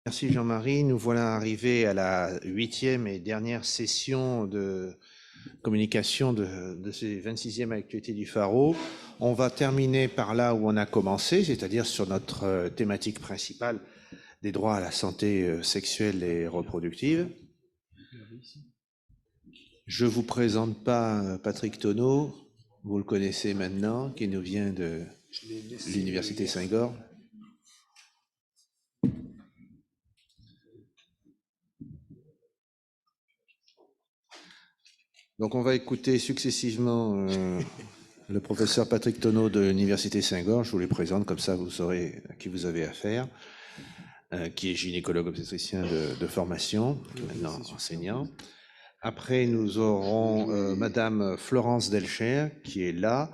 Merci Jean-Marie. Nous voilà arrivés à la 8e et dernière session de communication de ces 26e actualités du Pharo. On va terminer par là où on a commencé, c'est-à-dire sur notre thématique principale des droits à la santé sexuelle et reproductive. Je ne vous présente pas Patrick Tonneau, vous le connaissez maintenant, qui nous vient de l'Université Saint-Gorre. Donc on va écouter successivement le professeur Patrick Tonneau de l'Université Saint-Gorre. Je vous les présente, comme ça vous saurez à qui vous avez affaire, qui est gynécologue obstétricien de formation, maintenant enseignant. Après, nous aurons Madame Florence Delcher, qui est là,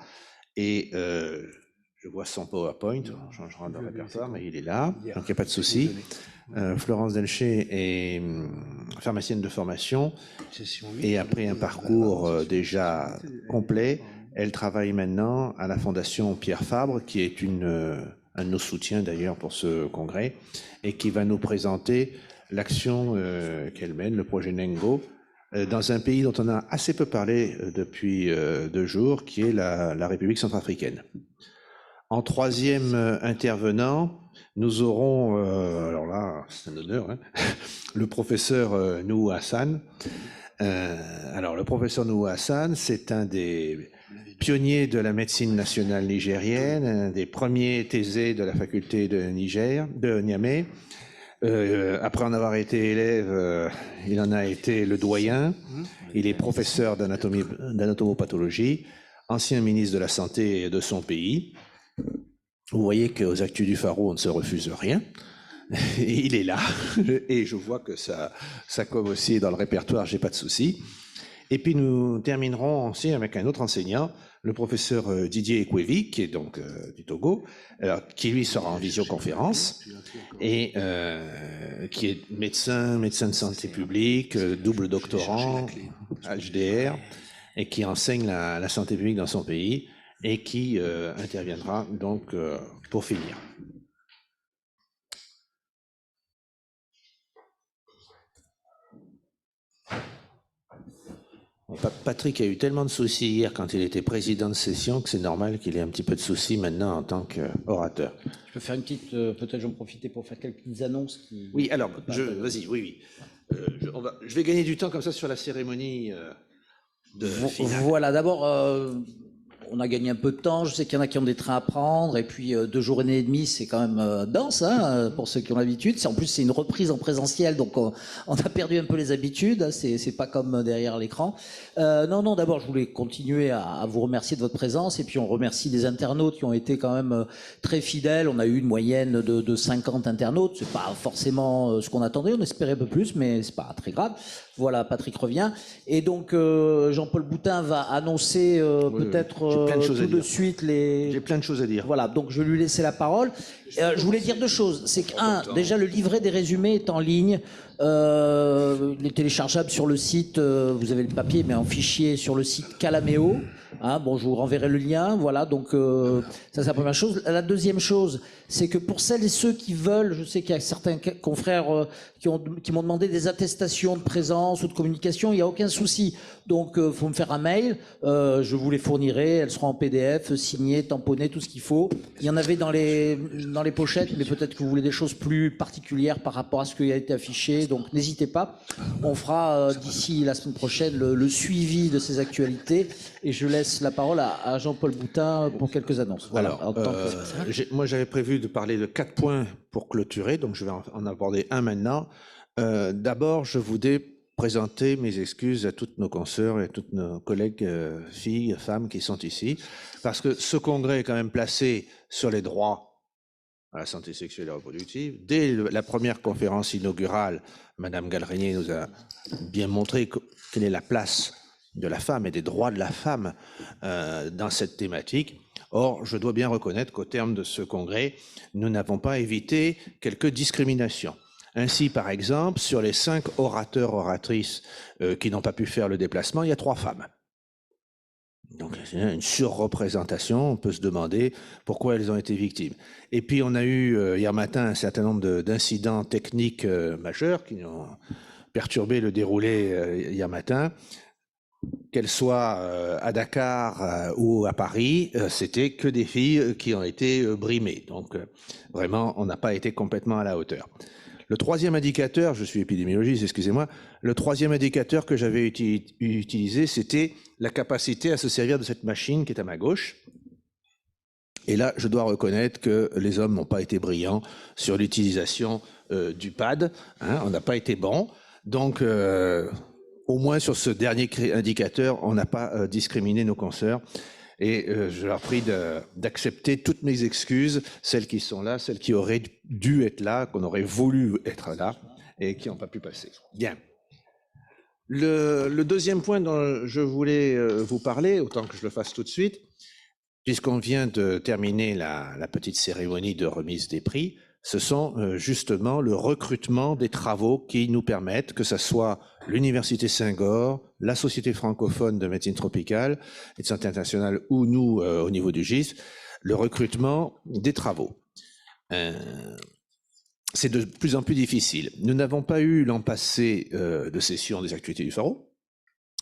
et je vois son PowerPoint, on changera de répertoire, mais il est là, donc il n'y a pas de souci. Florence Delcher est pharmacienne de formation, et après un parcours déjà complet, elle travaille maintenant à la Fondation Pierre Fabre, qui est un de nos soutiens d'ailleurs pour ce congrès, et qui va nous présenter l'action qu'elle mène, le projet Nengo, dans un pays dont on a assez peu parlé depuis 2 jours, qui est la République centrafricaine. En troisième intervenant, nous aurons, alors là, c'est un honneur, hein, le professeur Nouhou Hassan. Alors, le professeur Nouhou Hassan, c'est un des pionniers de la médecine nationale nigérienne, un des premiers thésés de la faculté de Niamey. Après en avoir été élève, il en a été le doyen. Il est professeur d'anatomopathologie, ancien ministre de la Santé de son pays. Vous voyez qu'aux Actus du Pharo, on ne se refuse rien. Il est là, et je vois que ça comme aussi dans le répertoire, j'ai pas de souci. Et puis nous terminerons aussi avec un autre enseignant, le professeur Didier Ekwevi, qui est donc du Togo, qui lui sera en visioconférence, et qui est médecin de santé publique, double doctorant, HDR, et qui enseigne la santé publique dans son pays, et qui interviendra donc pour finir. Patrick a eu tellement de soucis hier quand il était président de session que c'est normal qu'il ait un petit peu de soucis maintenant en tant qu'orateur. Je peux faire une petite, peut-être j'en profiter pour faire quelques petites annonces. Oui, alors, vas-y, oui. Je vais gagner du temps comme ça sur la cérémonie de finale. Voilà, d'abord, on a gagné un peu de temps. Je sais qu'il y en a qui ont des trains à prendre. Et puis, 2 jours et demi, c'est quand même dense, hein, pour ceux qui ont l'habitude. En plus, c'est une reprise en présentiel, donc on a perdu un peu les habitudes. C'est pas comme derrière l'écran. Non, d'abord, je voulais continuer à vous remercier de votre présence. Et puis, on remercie des internautes qui ont été quand même très fidèles. On a eu une moyenne de 50 internautes. C'est pas forcément ce qu'on attendait. On espérait un peu plus, mais c'est pas très grave. Voilà, Patrick revient. Et donc, Jean-Paul Boutin va annoncer peut-être tout de suite les... J'ai plein de choses à dire. Voilà, donc je vais lui laisser la parole. Je voulais dire 2 choses. C'est déjà le livret des résumés est en ligne. Il est téléchargeable sur le site, vous avez le papier, mais en fichier sur le site Calameo. Hein, bon, je vous renverrai le lien. Voilà, donc ça c'est la première chose. La deuxième chose, c'est que pour celles et ceux qui veulent, je sais qu'il y a certains confrères qui m'ont demandé des attestations de présence ou de communication, il n'y a aucun souci. Donc, faut me faire un mail, je vous les fournirai, elles seront en PDF, signées, tamponnées, tout ce qu'il faut. Il y en avait dans les pochettes, mais peut-être que vous voulez des choses plus particulières par rapport à ce qui a été affiché, donc n'hésitez pas. On fera d'ici la semaine prochaine le suivi de ces actualités, et je laisse la parole à Jean-Paul Boutin pour quelques annonces. Voilà. Alors, moi j'avais prévu de parler de 4 points pour clôturer, donc je vais en aborder un maintenant. D'abord, je voudrais présenter mes excuses à toutes nos consoeurs et à toutes nos collègues filles, femmes qui sont ici, parce que ce congrès est quand même placé sur les droits à la santé sexuelle et reproductive. Dès la première conférence inaugurale, Madame Galrenier nous a bien montré quelle est la place de la femme et des droits de la femme dans cette thématique. Or, je dois bien reconnaître qu'au terme de ce congrès, nous n'avons pas évité quelques discriminations. Ainsi, par exemple, sur les 5 orateurs, oratrices qui n'ont pas pu faire le déplacement, il y a 3 femmes. Donc, c'est une surreprésentation. On peut se demander pourquoi elles ont été victimes. Et puis, on a eu hier matin un certain nombre d'incidents techniques majeurs qui ont perturbé le déroulé hier matin. Qu'elles soient à Dakar ou à Paris, c'était que des filles qui ont été brimées. Donc, vraiment, on n'a pas été complètement à la hauteur. Le troisième indicateur, je suis épidémiologiste, excusez-moi, le troisième indicateur que j'avais utilisé, c'était la capacité à se servir de cette machine qui est à ma gauche. Et là, je dois reconnaître que les hommes n'ont pas été brillants sur l'utilisation du pad. Hein, on n'a pas été bon. Donc, au moins sur ce dernier indicateur, on n'a pas discriminé nos consoeurs. Et je leur prie d'accepter toutes mes excuses, celles qui sont là, celles qui auraient dû être là, qu'on aurait voulu être là, et qui n'ont pas pu passer. Bien. Le deuxième point dont je voulais vous parler, autant que je le fasse tout de suite, puisqu'on vient de terminer la petite cérémonie de remise des prix, ce sont justement le recrutement des travaux qui nous permettent, que ce soit l'Université Senghor, la Société francophone de médecine tropicale et de santé internationale, ou nous, au niveau du GIS, le recrutement des travaux. C'est de plus en plus difficile. Nous n'avons pas eu l'an passé de session des activités du Pharo.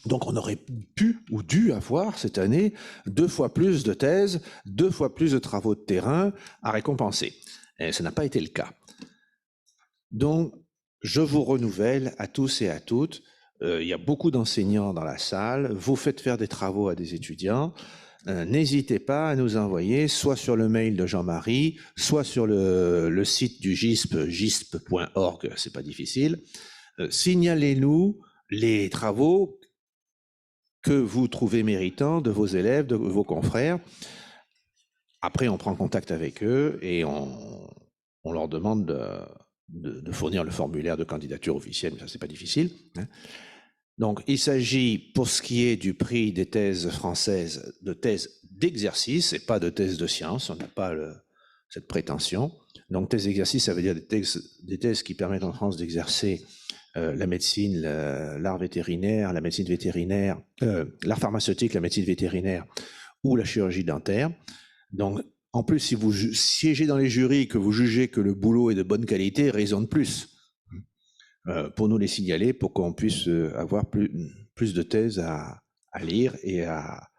Donc on aurait pu ou dû avoir cette année 2 fois plus de thèses, 2 fois plus de travaux de terrain à récompenser. Et ça n'a pas été le cas. Donc je vous renouvelle à tous et à toutes, il y a beaucoup d'enseignants dans la salle, vous faites faire des travaux à des étudiants, n'hésitez pas à nous envoyer soit sur le mail de Jean-Marie, soit sur le site du GISP, gisp.org, c'est pas difficile. Signalez-nous les travaux que vous trouvez méritants de vos élèves, de vos confrères. Après, on prend contact avec eux et on leur demande de fournir le formulaire de candidature officielle, mais ça, c'est pas difficile. Hein. Donc, il s'agit, pour ce qui est du prix des thèses françaises, de thèses d'exercice et pas de thèses de science. On n'a pas cette prétention. Donc, thèses d'exercice, ça veut dire des thèses qui permettent en France d'exercer la médecine, l'art vétérinaire, la médecine vétérinaire, l'art pharmaceutique, la médecine vétérinaire ou la chirurgie dentaire. Donc, en plus, si vous siégez dans les jurys, que vous jugez que le boulot est de bonne qualité, raison de plus pour nous les signaler, pour qu'on puisse avoir plus de thèses à lire et à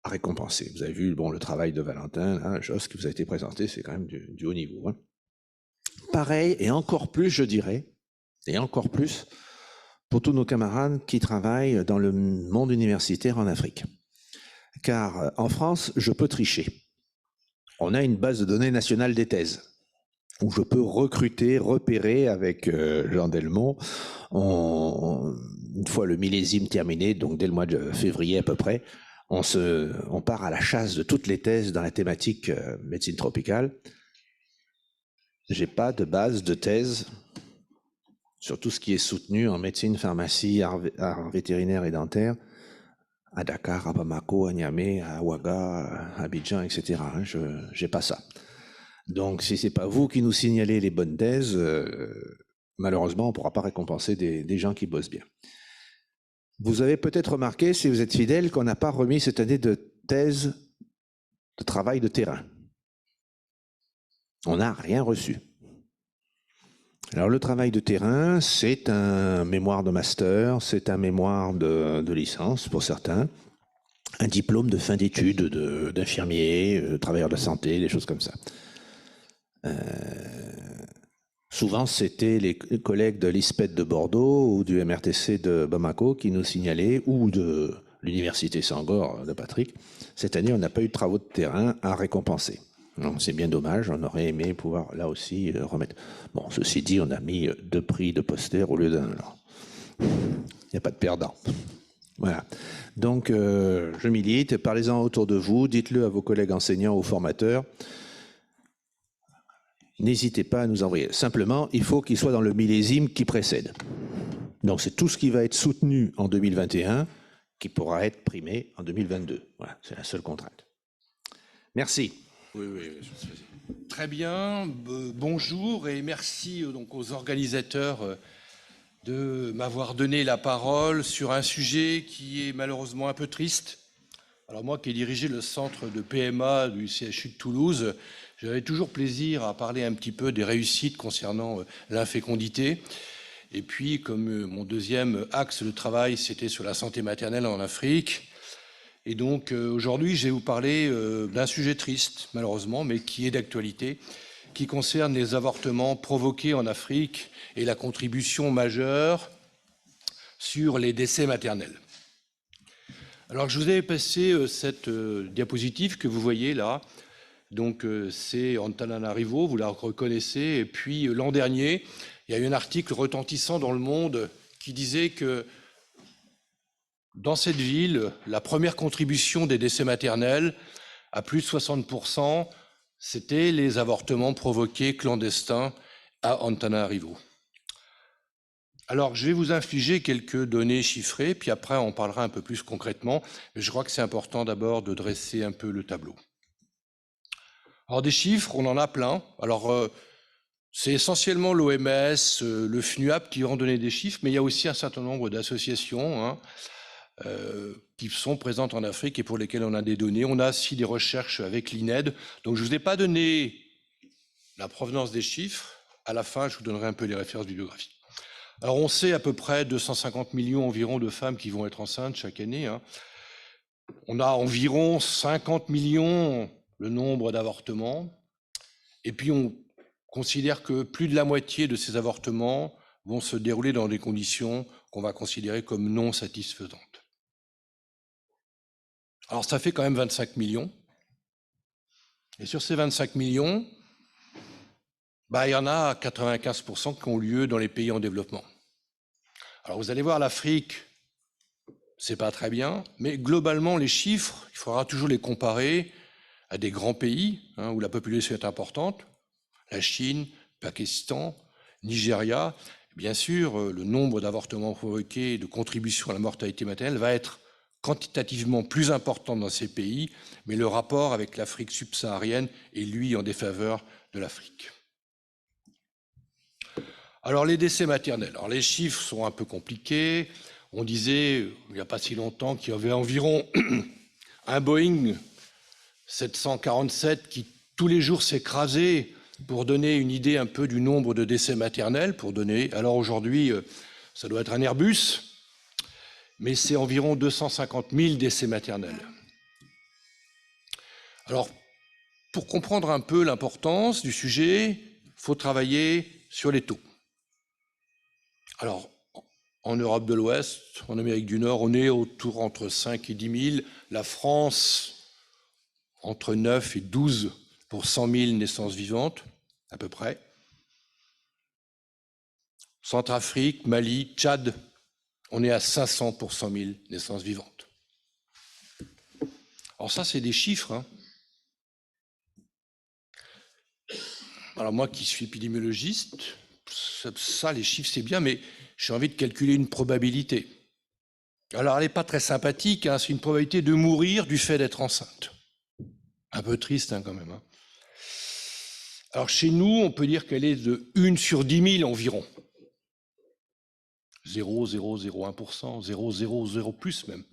récompenser. Vous avez vu le travail de Valentin, hein, chose qui vous a été présentée, c'est quand même du haut niveau. Hein. Pareil, et encore plus, je dirais, et encore plus pour tous nos camarades qui travaillent dans le monde universitaire en Afrique. Car en France, je peux tricher. On a une base de données nationale des thèses, où je peux recruter, repérer avec Jean Delmont, une fois le millésime terminé, donc dès le mois de février à peu près, on part à la chasse de toutes les thèses dans la thématique médecine tropicale. J'ai pas de base de thèse sur tout ce qui est soutenu en médecine, pharmacie, art vétérinaire et dentaire, à Dakar, à Bamako, à Niamey, à Ouaga, à Abidjan, etc. Je n'ai pas ça. Donc, si ce n'est pas vous qui nous signalez les bonnes thèses, malheureusement, on ne pourra pas récompenser des gens qui bossent bien. Vous avez peut-être remarqué, si vous êtes fidèle, qu'on n'a pas remis cette année de thèse de travail de terrain. On n'a rien reçu. Alors le travail de terrain, c'est un mémoire de master, c'est un mémoire de licence pour certains, un diplôme de fin d'études d'infirmier, travailleur de la santé, des choses comme ça. Souvent, c'était les collègues de l'ISPED de Bordeaux ou du MRTC de Bamako qui nous signalaient, ou de l'Université Senghor de Patrick. Cette année, on n'a pas eu de travaux de terrain à récompenser. C'est bien dommage, on aurait aimé pouvoir là aussi remettre. Bon, ceci dit, on a mis 2 prix de poster au lieu d'un. Il n'y a pas de perdant. Voilà. Donc, je milite, parlez-en autour de vous, dites-le à vos collègues enseignants ou formateurs. N'hésitez pas à nous envoyer. Simplement, il faut qu'il soit dans le millésime qui précède. Donc, c'est tout ce qui va être soutenu en 2021 qui pourra être primé en 2022. Voilà, c'est la seule contrainte. Merci. Oui, très bien. Bonjour et merci donc aux organisateurs de m'avoir donné la parole sur un sujet qui est malheureusement un peu triste, Alors moi qui ai dirigé le centre de PMA du CHU de Toulouse, j'avais toujours plaisir à parler un petit peu des réussites concernant l'infécondité. Et puis, comme mon deuxième axe de travail, c'était sur la santé maternelle en Afrique. Et donc aujourd'hui, je vais vous parler d'un sujet triste, malheureusement, mais qui est d'actualité, qui concerne les avortements provoqués en Afrique et la contribution majeure sur les décès maternels. Alors, je vous avais passé cette diapositive que vous voyez là. Donc, c'est Antananarivo, vous la reconnaissez. Et puis, l'an dernier, il y a eu un article retentissant dans Le Monde qui disait que dans cette ville, la première contribution des décès maternels, à plus de 60%, c'était les avortements provoqués clandestins à Antananarivo. Alors, je vais vous infliger quelques données chiffrées, puis après, on parlera un peu plus concrètement. Mais je crois que c'est important d'abord de dresser un peu le tableau. Alors, des chiffres, on en a plein. Alors, c'est essentiellement l'OMS, le FNUAP qui vont donner des chiffres, mais il y a aussi un certain nombre d'associations qui sont présentes en Afrique et pour lesquelles on a des données. On a aussi des recherches avec l'INED. Donc, je ne vous ai pas donné la provenance des chiffres. À la fin, je vous donnerai un peu les références bibliographiques. Alors, on sait à peu près 250 millions environ de femmes qui vont être enceintes chaque année. On a environ 50 millions le nombre d'avortements. Et puis, on considère que plus de la moitié de ces avortements vont se dérouler dans des conditions qu'on va considérer comme non satisfaisantes. Alors, ça fait quand même 25 millions. Et sur ces 25 millions, il y en a 95% qui ont lieu dans les pays en développement. Alors, vous allez voir, l'Afrique, c'est pas très bien, mais globalement, les chiffres, il faudra toujours les comparer à des grands pays où la population est importante, la Chine, Pakistan, Nigeria. Bien sûr, le nombre d'avortements provoqués et de contribution à la mortalité maternelle va être quantitativement plus important dans ces pays, mais le rapport avec l'Afrique subsaharienne est, lui, en défaveur de l'Afrique. Alors, les décès maternels. Alors, les chiffres sont un peu compliqués. On disait, il n'y a pas si longtemps, qu'il y avait environ un Boeing 747 qui, tous les jours, s'écrasait pour donner une idée un peu du nombre de décès maternels. Alors, aujourd'hui, ça doit être un Airbus, mais c'est environ 250 000 décès maternels. Alors, pour comprendre un peu l'importance du sujet, il faut travailler sur les taux. Alors, en Europe de l'Ouest, en Amérique du Nord, on est autour entre 5 et 10 000. La France, entre 9 et 12 pour 100 000 naissances vivantes, à peu près. Centrafrique, Mali, Tchad, on est à 500 pour 100 000 naissances vivantes. Alors ça, c'est des chiffres. Alors moi qui suis épidémiologiste, ça, les chiffres, c'est bien, mais j'ai envie de calculer une probabilité. Alors, elle n'est pas très sympathique, c'est une probabilité de mourir du fait d'être enceinte. Un peu triste, quand même. Alors, chez nous, on peut dire qu'elle est de 1 sur 10 000 environ. 0,001%, 0,00 plus même.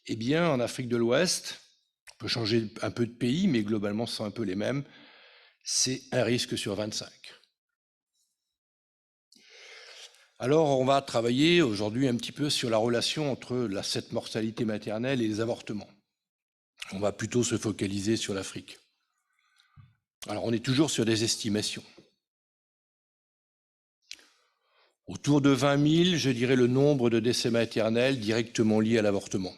Eh bien, en Afrique de l'Ouest, on peut changer un peu de pays, mais globalement, ce sont un peu les mêmes. C'est un risque sur 25. Alors, on va travailler aujourd'hui un petit peu sur la relation entre cette mortalité maternelle et les avortements. On va plutôt se focaliser sur l'Afrique. Alors, on est toujours sur des estimations. Autour de 20 000, je dirais le nombre de décès maternels directement liés à l'avortement.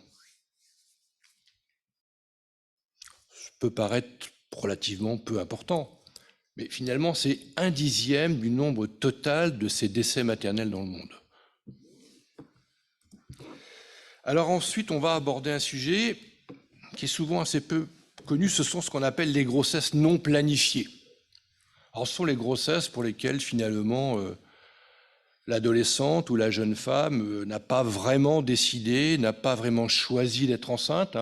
Ça peut paraître relativement peu important. Mais finalement, c'est 1/10 du nombre total de ces décès maternels dans le monde. Alors ensuite, on va aborder un sujet qui est souvent assez peu connu, ce sont ce qu'on appelle les grossesses non planifiées. Alors ce sont les grossesses pour lesquelles finalement l'adolescente ou la jeune femme n'a pas vraiment décidé, n'a pas vraiment choisi d'être enceinte.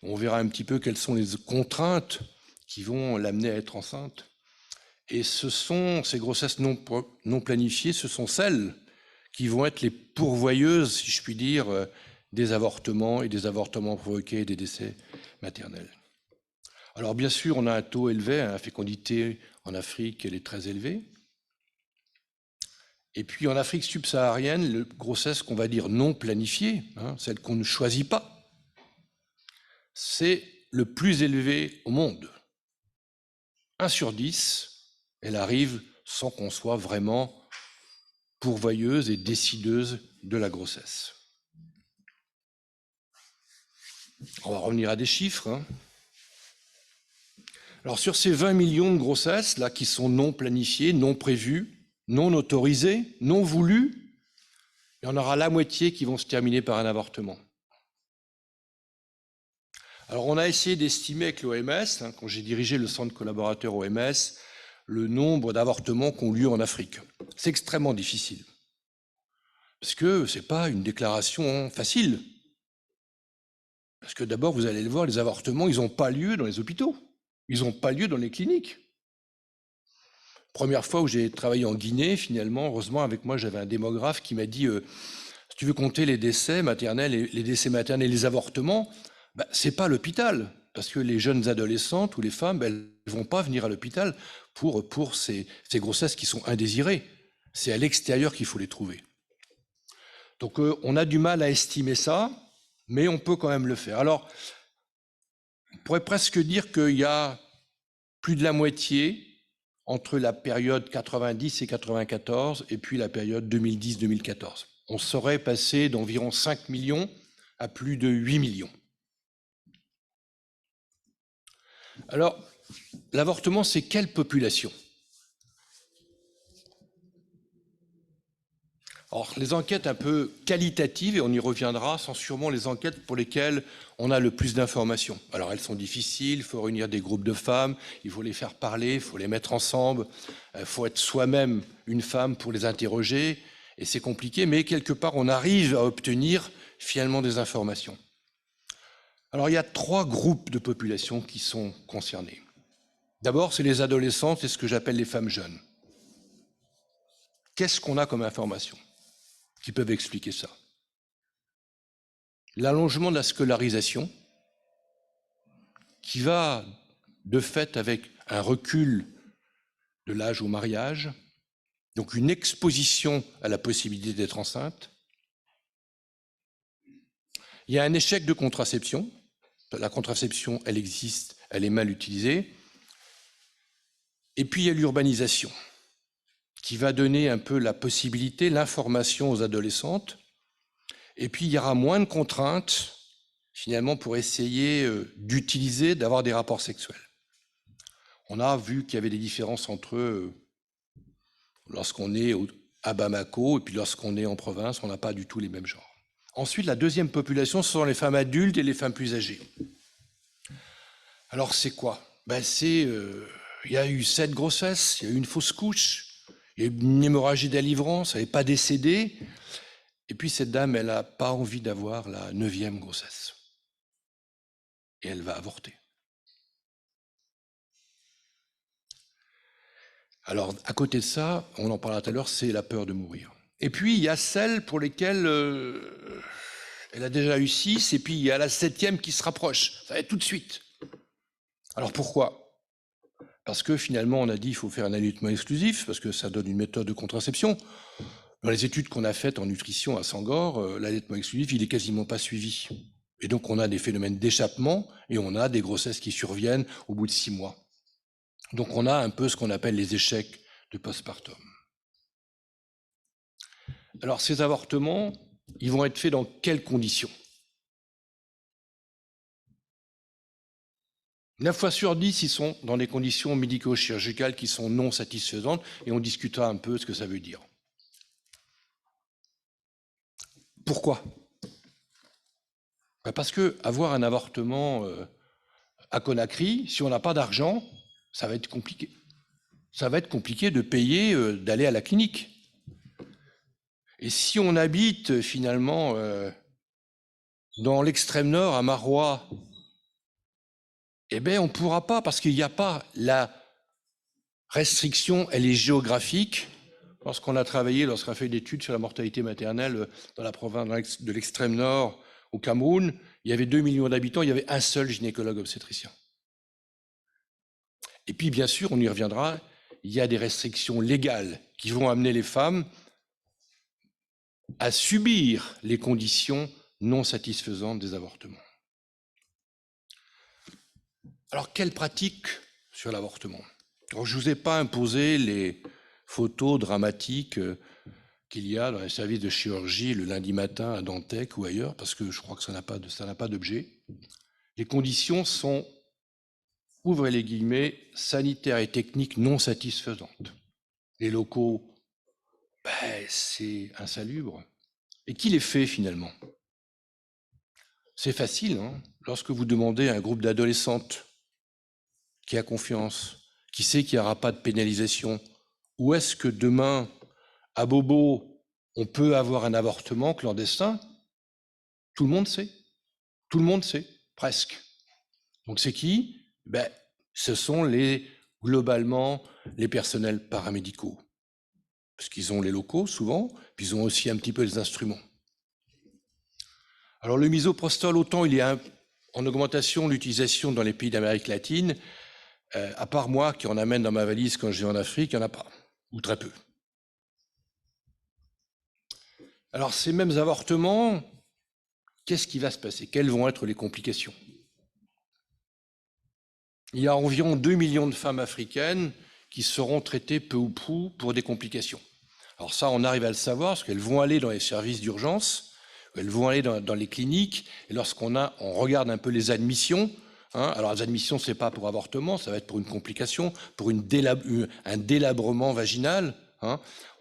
On verra un petit peu quelles sont les contraintes qui vont l'amener à être enceinte. Et ce sont ces grossesses non planifiées, ce sont celles qui vont être les pourvoyeuses, si je puis dire, des avortements et des avortements provoqués et des décès maternels. Alors bien sûr, on a un taux élevé, la fécondité en Afrique, elle est très élevée. Et puis en Afrique subsaharienne, la grossesse qu'on va dire non planifiée, celle qu'on ne choisit pas, c'est le plus élevé au monde. 1 sur 10, elle arrive sans qu'on soit vraiment pourvoyeuse et décideuse de la grossesse. On va revenir à des chiffres. Alors sur ces 20 millions de grossesses là qui sont non planifiées, non prévues, non autorisées, non voulues, il y en aura la moitié qui vont se terminer par un avortement. Alors on a essayé d'estimer avec l'OMS, quand j'ai dirigé le centre collaborateur OMS, le nombre d'avortements qui ont lieu en Afrique. C'est extrêmement difficile, parce que ce n'est pas une déclaration facile. Parce que d'abord, vous allez le voir, les avortements, ils n'ont pas lieu dans les hôpitaux. Ils n'ont pas lieu dans les cliniques. Première fois où j'ai travaillé en Guinée, finalement, heureusement, avec moi, j'avais un démographe qui m'a dit si tu veux compter les décès maternels et les avortements, c'est pas l'hôpital. Parce que les jeunes adolescentes ou les femmes, elles ne vont pas venir à l'hôpital pour ces grossesses qui sont indésirées. C'est à l'extérieur qu'il faut les trouver. Donc, on a du mal à estimer ça, mais on peut quand même le faire. Alors, on pourrait presque dire qu'il y a plus de la moitié entre la période 90 et 94 et puis la période 2010-2014. On serait passé d'environ 5 millions à plus de 8 millions. Alors, l'avortement, c'est quelle population ? Alors, les enquêtes un peu qualitatives, et on y reviendra, sont sûrement les enquêtes pour lesquelles on a le plus d'informations. Alors, elles sont difficiles, il faut réunir des groupes de femmes, il faut les faire parler, il faut les mettre ensemble, il faut être soi-même une femme pour les interroger, et c'est compliqué, mais quelque part, on arrive à obtenir finalement des informations. Alors, il y a 3 groupes de populations qui sont concernés. D'abord, c'est les adolescentes, c'est ce que j'appelle les femmes jeunes. Qu'est-ce qu'on a comme information qui peuvent expliquer ça? L'allongement de la scolarisation, qui va de fait avec un recul de l'âge au mariage, donc une exposition à la possibilité d'être enceinte. Il y a un échec de contraception. La contraception, elle existe, elle est mal utilisée. Et puis il y a l'urbanisation, qui va donner un peu la possibilité, l'information aux adolescentes. Et puis, il y aura moins de contraintes, finalement, pour essayer d'utiliser, d'avoir des rapports sexuels. On a vu qu'il y avait des différences entre eux lorsqu'on est à Bamako, et puis lorsqu'on est en province, on n'a pas du tout les mêmes genres. Ensuite, la deuxième population, ce sont les femmes adultes et les femmes plus âgées. Alors, c'est quoi? Il y a eu 7 grossesses, il y a eu une fausse couche, il y a eu une hémorragie délivrance, elle n'est pas décédée. Et puis cette dame, elle n'a pas envie d'avoir la 9e grossesse. Et elle va avorter. Alors, à côté de ça, on en parlera tout à l'heure, c'est la peur de mourir. Et puis, il y a celles pour lesquelles elle a déjà eu 6, et puis il y a la 7e qui se rapproche. Ça va être tout de suite. Alors, pourquoi ? Parce que finalement, on a dit qu'il faut faire un allaitement exclusif, parce que ça donne une méthode de contraception. Dans les études qu'on a faites en nutrition à Sangor, l'allaitement exclusif, il n'est quasiment pas suivi. Et donc, on a des phénomènes d'échappement et on a des grossesses qui surviennent au bout de 6 mois. Donc, on a un peu ce qu'on appelle les échecs de postpartum. Alors, ces avortements, ils vont être faits dans quelles conditions ? 9 fois sur 10, ils sont dans des conditions médico-chirurgicales qui sont non satisfaisantes, et on discutera un peu ce que ça veut dire. Pourquoi ? Parce que avoir un avortement à Conakry, si on n'a pas d'argent, ça va être compliqué. Ça va être compliqué de payer, d'aller à la clinique. Et si on habite finalement dans l'extrême nord, à Marois, eh bien, on ne pourra pas, parce qu'il n'y a pas la restriction, elle est géographique. Lorsqu'on a fait d'études sur la mortalité maternelle dans la province de l'extrême nord, au Cameroun, il y avait 2 millions d'habitants, il y avait un seul gynécologue obstétricien. Et puis, bien sûr, on y reviendra, il y a des restrictions légales qui vont amener les femmes à subir les conditions non satisfaisantes des avortements. Alors, quelle pratique sur l'avortement? Alors, je ne vous ai pas imposé les photos dramatiques qu'il y a dans les services de chirurgie le lundi matin à Dantec ou ailleurs, parce que je crois que ça n'a pas d'objet. Les conditions sont, ouvrez les guillemets, sanitaires et techniques non satisfaisantes. Les locaux, c'est insalubre. Et qui les fait finalement? C'est facile, hein. Lorsque vous demandez à un groupe d'adolescentes qui a confiance, qui sait qu'il n'y aura pas de pénalisation, où est-ce que demain, à Bobo, on peut avoir un avortement clandestin? Tout le monde sait. Tout le monde sait, presque. Donc c'est qui? Ce sont globalement les personnels paramédicaux. Parce qu'ils ont les locaux, souvent, puis ils ont aussi un petit peu les instruments. Alors le misoprostol, autant il est en augmentation l'utilisation dans les pays d'Amérique latine, à part moi qui en amène dans ma valise quand je vais en Afrique, il n'y en a pas, ou très peu. Alors ces mêmes avortements, qu'est-ce qui va se passer? Quelles vont être les complications? Il y a environ 2 millions de femmes africaines qui seront traitées peu ou prou pour des complications. Alors ça, on arrive à le savoir, parce qu'elles vont aller dans les services d'urgence, elles vont aller dans les cliniques, et lorsqu'on regarde un peu les admissions, alors les admissions, ce n'est pas pour avortement, ça va être pour une complication, pour un délabrement vaginal,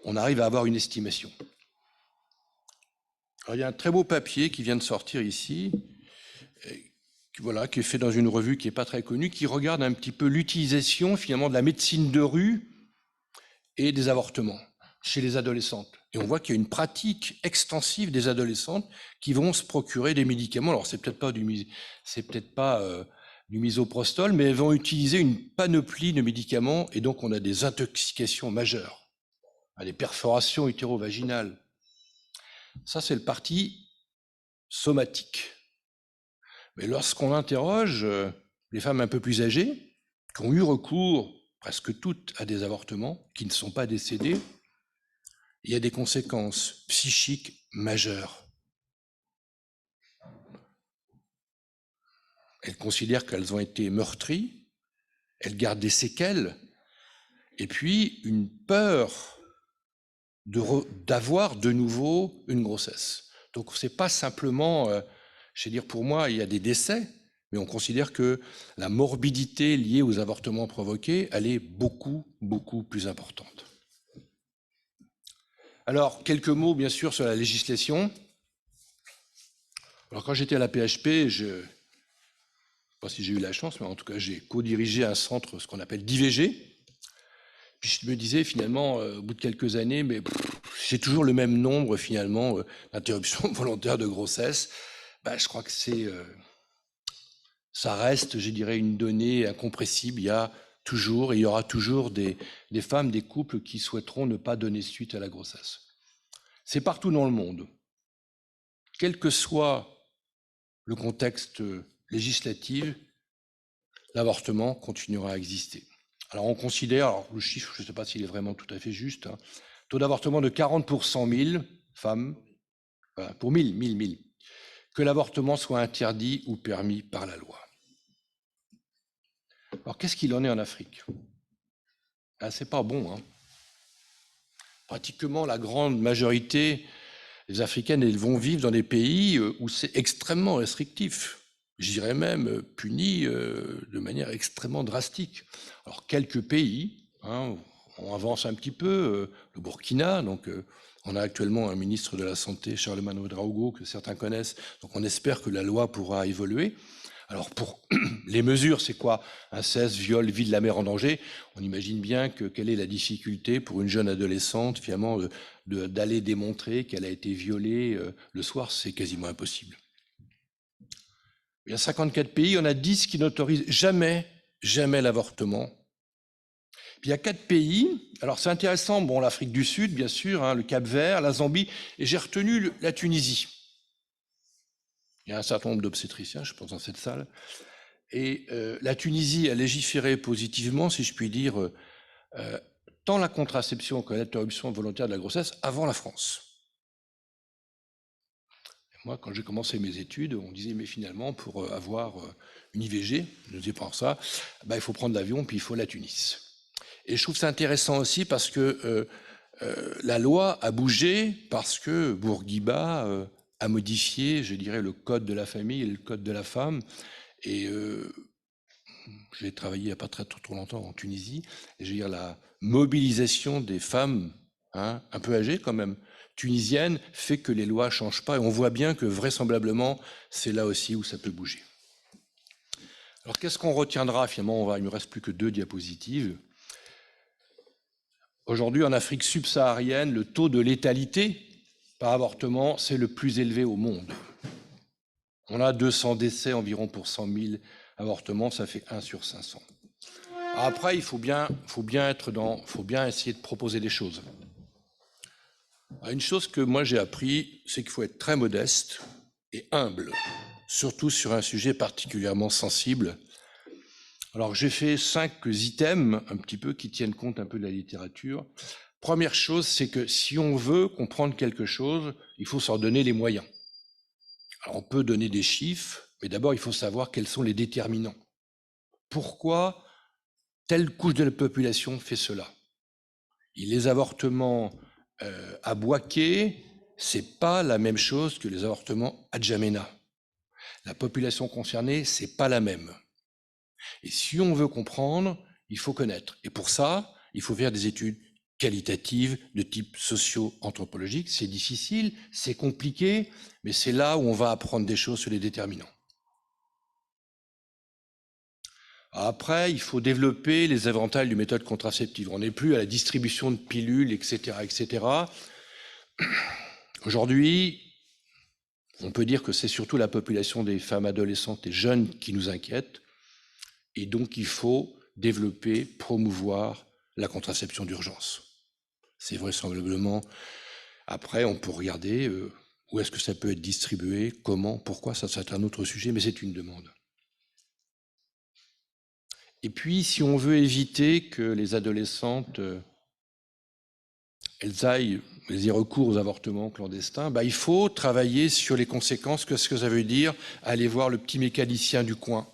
on arrive à avoir une estimation. Alors, il y a un très beau papier qui vient de sortir ici, qui est fait dans une revue qui n'est pas très connue, qui regarde un petit peu l'utilisation finalement de la médecine de rue et des avortements chez les adolescentes. Et on voit qu'il y a une pratique extensive des adolescentes qui vont se procurer des médicaments. Alors c'est peut-être pas du misoprostol, mais elles vont utiliser une panoplie de médicaments et donc on a des intoxications majeures, des perforations utérovaginales. Ça, c'est le parti somatique. Mais lorsqu'on interroge les femmes un peu plus âgées, qui ont eu recours presque toutes à des avortements, qui ne sont pas décédées, il y a des conséquences psychiques majeures. Elles considèrent qu'elles ont été meurtries, elles gardent des séquelles, et puis une peur d'avoir de nouveau une grossesse. Donc ce n'est pas simplement, pour moi, il y a des décès, mais on considère que la morbidité liée aux avortements provoqués, elle est beaucoup, beaucoup plus importante. Alors, quelques mots, bien sûr, sur la législation. Alors, quand j'étais à la PHP, je ne sais pas si j'ai eu la chance, mais en tout cas, j'ai co-dirigé un centre, ce qu'on appelle d'IVG. Puis je me disais, finalement, au bout de quelques années, mais j'ai toujours le même nombre, finalement, d'interruptions volontaires de grossesse. Je crois que ça reste, je dirais, une donnée incompressible. Il y aura toujours des femmes, des couples qui souhaiteront ne pas donner suite à la grossesse. C'est partout dans le monde. Quel que soit le contexte législatif, l'avortement continuera à exister. Alors on considère, le chiffre, je ne sais pas s'il est vraiment tout à fait juste, taux d'avortement de 40 pour 100 000 femmes, pour 1000, que l'avortement soit interdit ou permis par la loi. Alors qu'est-ce qu'il en est en Afrique? C'est pas bon. Pratiquement la grande majorité des Africaines, elles vont vivre dans des pays où c'est extrêmement restrictif. Je dirais même puni de manière extrêmement drastique. Alors quelques pays, on avance un petit peu, le Burkina, donc on a actuellement un ministre de la Santé, Charlemagne Ouedraogo, que certains connaissent, donc on espère que la loi pourra évoluer. Alors pour les mesures, c'est quoi? Inceste, viol, vie de la mère en danger. On imagine bien quelle est la difficulté pour une jeune adolescente, finalement, d'aller démontrer qu'elle a été violée le soir, c'est quasiment impossible. Il y a 54 pays, il y en a 10 qui n'autorisent jamais l'avortement. Puis il y a 4 pays, alors c'est intéressant, l'Afrique du Sud, bien sûr, le Cap-Vert, la Zambie, et j'ai retenu la Tunisie. Il Il y a un certain nombre d'obstétriciens, je pense, dans cette salle. Et la Tunisie a légiféré positivement, si je puis dire, tant la contraception que l'interruption volontaire de la grossesse avant la France. Et moi, quand j'ai commencé mes études, on disait, mais finalement, pour avoir une IVG, je ne disais pas ça, il faut prendre l'avion, puis il faut la Tunis. Et je trouve ça intéressant aussi parce que la loi a bougé, parce que Bourguiba a modifié, je dirais, le code de la famille et le code de la femme. Et j'ai travaillé il n'y a pas très trop longtemps en Tunisie, et je veux dire, la mobilisation des femmes, un peu âgées quand même, tunisiennes, fait que les lois ne changent pas, et on voit bien que vraisemblablement, c'est là aussi où ça peut bouger. Alors qu'est-ce qu'on retiendra finalement? Il ne me reste plus que 2 diapositives. Aujourd'hui, en Afrique subsaharienne, le taux de létalité par avortement, c'est le plus élevé au monde. On a 200 décès environ pour 100 000 avortements, ça fait 1 sur 500. Après, il faut bien essayer de proposer des choses. Alors, une chose que moi j'ai appris, c'est qu'il faut être très modeste et humble, surtout sur un sujet particulièrement sensible. Alors j'ai fait 5 items un petit peu qui tiennent compte un peu de la littérature. Première chose, c'est que si on veut comprendre quelque chose, il faut s'en donner les moyens. Alors on peut donner des chiffres, mais d'abord il faut savoir quels sont les déterminants. Pourquoi telle couche de la population fait cela? Les avortements à Bouaké, c'est pas la même chose que les avortements à Djamena. La population concernée, c'est pas la même. Et si on veut comprendre, il faut connaître. Et pour ça, il faut faire des études qualitatives de type socio-anthropologique. C'est difficile, c'est compliqué, mais c'est là où on va apprendre des choses sur les déterminants. Après, il faut développer les avantages du méthode contraceptive. On n'est plus à la distribution de pilules, etc., etc. Aujourd'hui, on peut dire que c'est surtout la population des femmes adolescentes et jeunes qui nous inquiète. Et donc, il faut développer, promouvoir la contraception d'urgence. C'est vraisemblablement... Après, on peut regarder où est-ce que ça peut être distribué, comment, pourquoi, ça c'est un autre sujet, mais c'est une demande. Et puis, si on veut éviter que les adolescentes elles aient recours aux avortements clandestins, il faut travailler sur les conséquences, qu'est-ce que ça veut dire, aller voir le petit mécanicien du coin.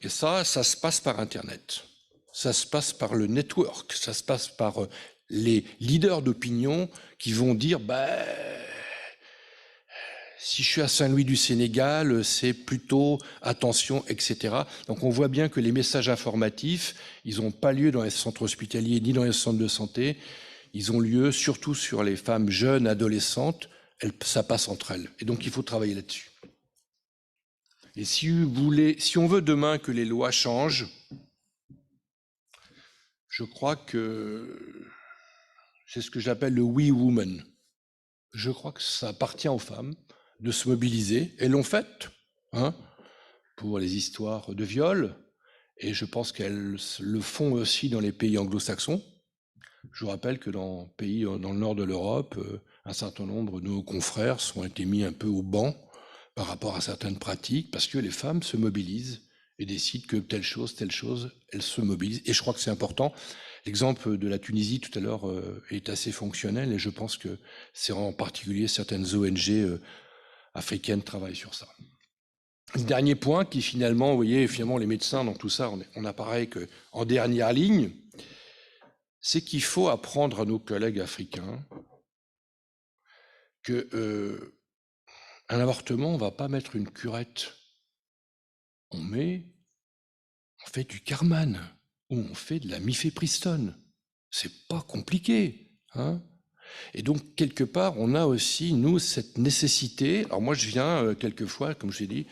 Et ça se passe par Internet, ça se passe par le network, ça se passe par les leaders d'opinion qui vont dire si je suis à Saint-Louis du Sénégal, c'est plutôt attention, etc. Donc on voit bien que les messages informatifs, ils n'ont pas lieu dans les centres hospitaliers ni dans les centres de santé, ils ont lieu surtout sur les femmes jeunes, adolescentes, ça passe entre elles. Et donc il faut travailler là-dessus. Et si on veut demain que les lois changent, je crois que c'est ce que j'appelle le we woman. Je crois que ça appartient aux femmes de se mobiliser. Elles l'ont fait pour les histoires de viol, et je pense qu'elles le font aussi dans les pays anglo-saxons. Je vous rappelle que dans les pays dans le nord de l'Europe, un certain nombre de nos confrères ont été mis un peu au banc par rapport à certaines pratiques, parce que les femmes se mobilisent et décident que telle chose, elles se mobilisent. Et je crois que c'est important. L'exemple de la Tunisie tout à l'heure est assez fonctionnel, et je pense que c'est en particulier certaines ONG africaines travaillent sur ça. Le dernier point qui finalement, vous voyez, les médecins dans tout ça, on apparaît qu'en dernière ligne, c'est qu'il faut apprendre à nos collègues africains que un avortement, on ne va pas mettre une curette. On fait du Carman ou on fait de la mifepristone. C'est pas compliqué, Et donc, quelque part, on a aussi, nous, cette nécessité. Alors moi, je viens quelquefois, comme je l'ai dit,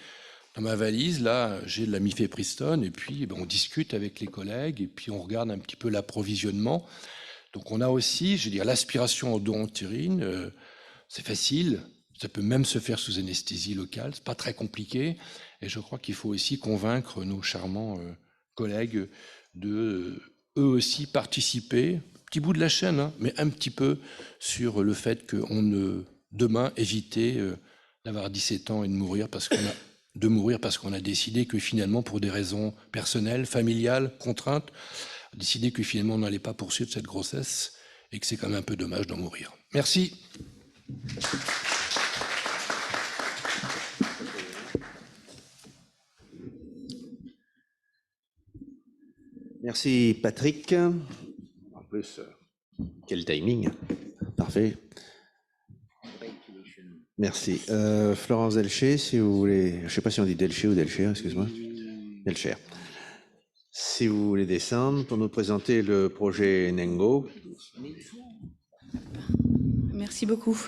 dans ma valise, là, j'ai de la mifepristone, et puis on discute avec les collègues, et puis on regarde un petit peu l'approvisionnement. Donc on a aussi, l'aspiration odorantérine, c'est facile, ça peut même se faire sous anesthésie locale, c'est pas très compliqué, et je crois qu'il faut aussi convaincre nos charmants collègues de eux aussi participer, petit bout de la chaîne, mais un petit peu sur le fait qu'on ne demain éviter d'avoir 17 ans et de mourir parce qu'on a décidé que finalement, pour des raisons personnelles, familiales, contraintes, décidé que finalement on n'allait pas poursuivre cette grossesse et que c'est quand même un peu dommage d'en mourir. Merci. Merci Patrick. En plus, quel timing. Parfait. Merci. Florence Delcher, si vous voulez, je ne sais pas si on dit Delcher ou Delcher, excuse-moi. Delcher. Si vous voulez descendre pour nous présenter le projet Nengo. Merci beaucoup.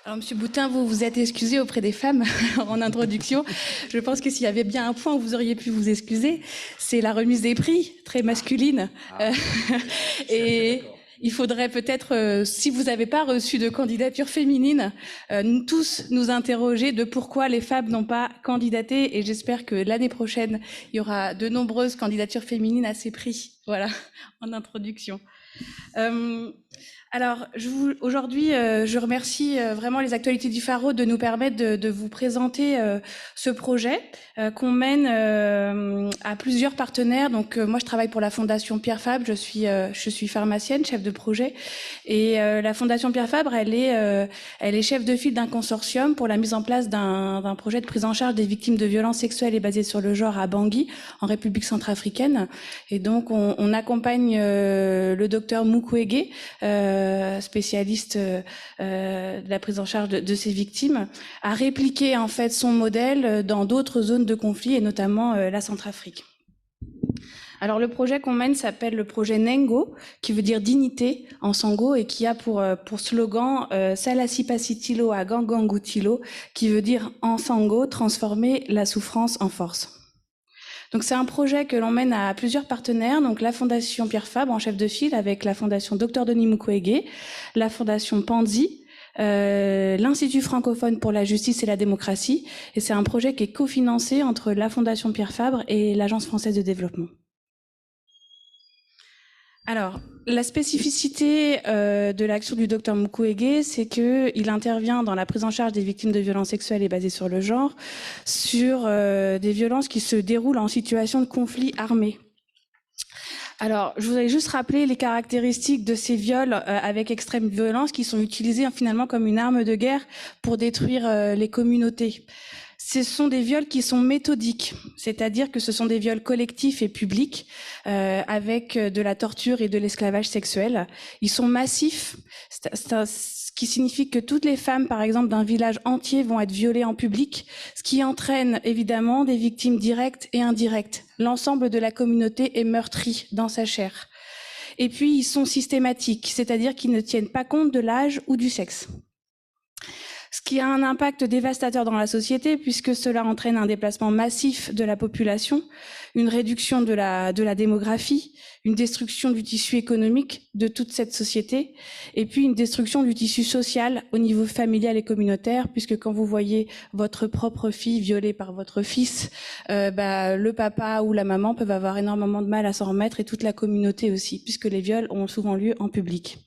Alors, Monsieur Boutin, vous vous êtes excusé auprès des femmes en introduction. Je pense que s'il y avait bien un point où vous auriez pu vous excuser, c'est la remise des prix, très masculine. Et il faudrait peut-être, si vous n'avez pas reçu de candidature féminine, nous tous nous interroger de pourquoi les femmes n'ont pas candidaté. Et j'espère que l'année prochaine, il y aura de nombreuses candidatures féminines à ces prix. Voilà, en introduction. Alors, aujourd'hui, je remercie vraiment les actualités du Faro de nous permettre de vous présenter ce projet qu'on mène à plusieurs partenaires. Donc, moi, je travaille pour la Fondation Pierre Fabre. Je suis pharmacienne, chef de projet. Et la Fondation Pierre Fabre, elle est chef de file d'un consortium pour la mise en place d'un projet de prise en charge des victimes de violences sexuelles et basées sur le genre à Bangui, en République centrafricaine. Et donc, on accompagne le docteur Mukwege, spécialiste de la prise en charge de ces victimes, à répliquer en fait son modèle dans d'autres zones de conflit et notamment la Centrafrique. Alors le projet qu'on mène s'appelle le projet Nengo, qui veut dire dignité en sango et qui a pour slogan Salasipasitilo à Gangangutilo, qui veut dire en sango transformer la souffrance en force. Donc c'est un projet que l'on mène à plusieurs partenaires, donc la Fondation Pierre Fabre en chef de file avec la Fondation Dr Denis Mukwege, la Fondation Panzi, l'Institut francophone pour la justice et la démocratie, et c'est un projet qui est cofinancé entre la Fondation Pierre Fabre et l'Agence française de développement. Alors, la spécificité de l'action du docteur Mukwege, c'est qu'il intervient dans la prise en charge des victimes de violences sexuelles et basées sur le genre, sur des violences qui se déroulent en situation de conflit armé. Alors, je voudrais juste rappeler les caractéristiques de ces viols avec extrême violence qui sont utilisés finalement comme une arme de guerre pour détruire les communautés. Ce sont des viols qui sont méthodiques, c'est-à-dire que ce sont des viols collectifs et publics avec de la torture et de l'esclavage sexuel. Ils sont massifs, ce qui signifie que toutes les femmes, par exemple, d'un village entier vont être violées en public, ce qui entraîne évidemment des victimes directes et indirectes. L'ensemble de la communauté est meurtri dans sa chair. Et puis, ils sont systématiques, c'est-à-dire qu'ils ne tiennent pas compte de l'âge ou du sexe. Ce qui a un impact dévastateur dans la société puisque cela entraîne un déplacement massif de la population, une réduction de la démographie, une destruction du tissu économique de toute cette société et puis une destruction du tissu social au niveau familial et communautaire puisque quand vous voyez votre propre fille violée par votre fils, le papa ou la maman peuvent avoir énormément de mal à s'en remettre et toute la communauté aussi puisque les viols ont souvent lieu en public.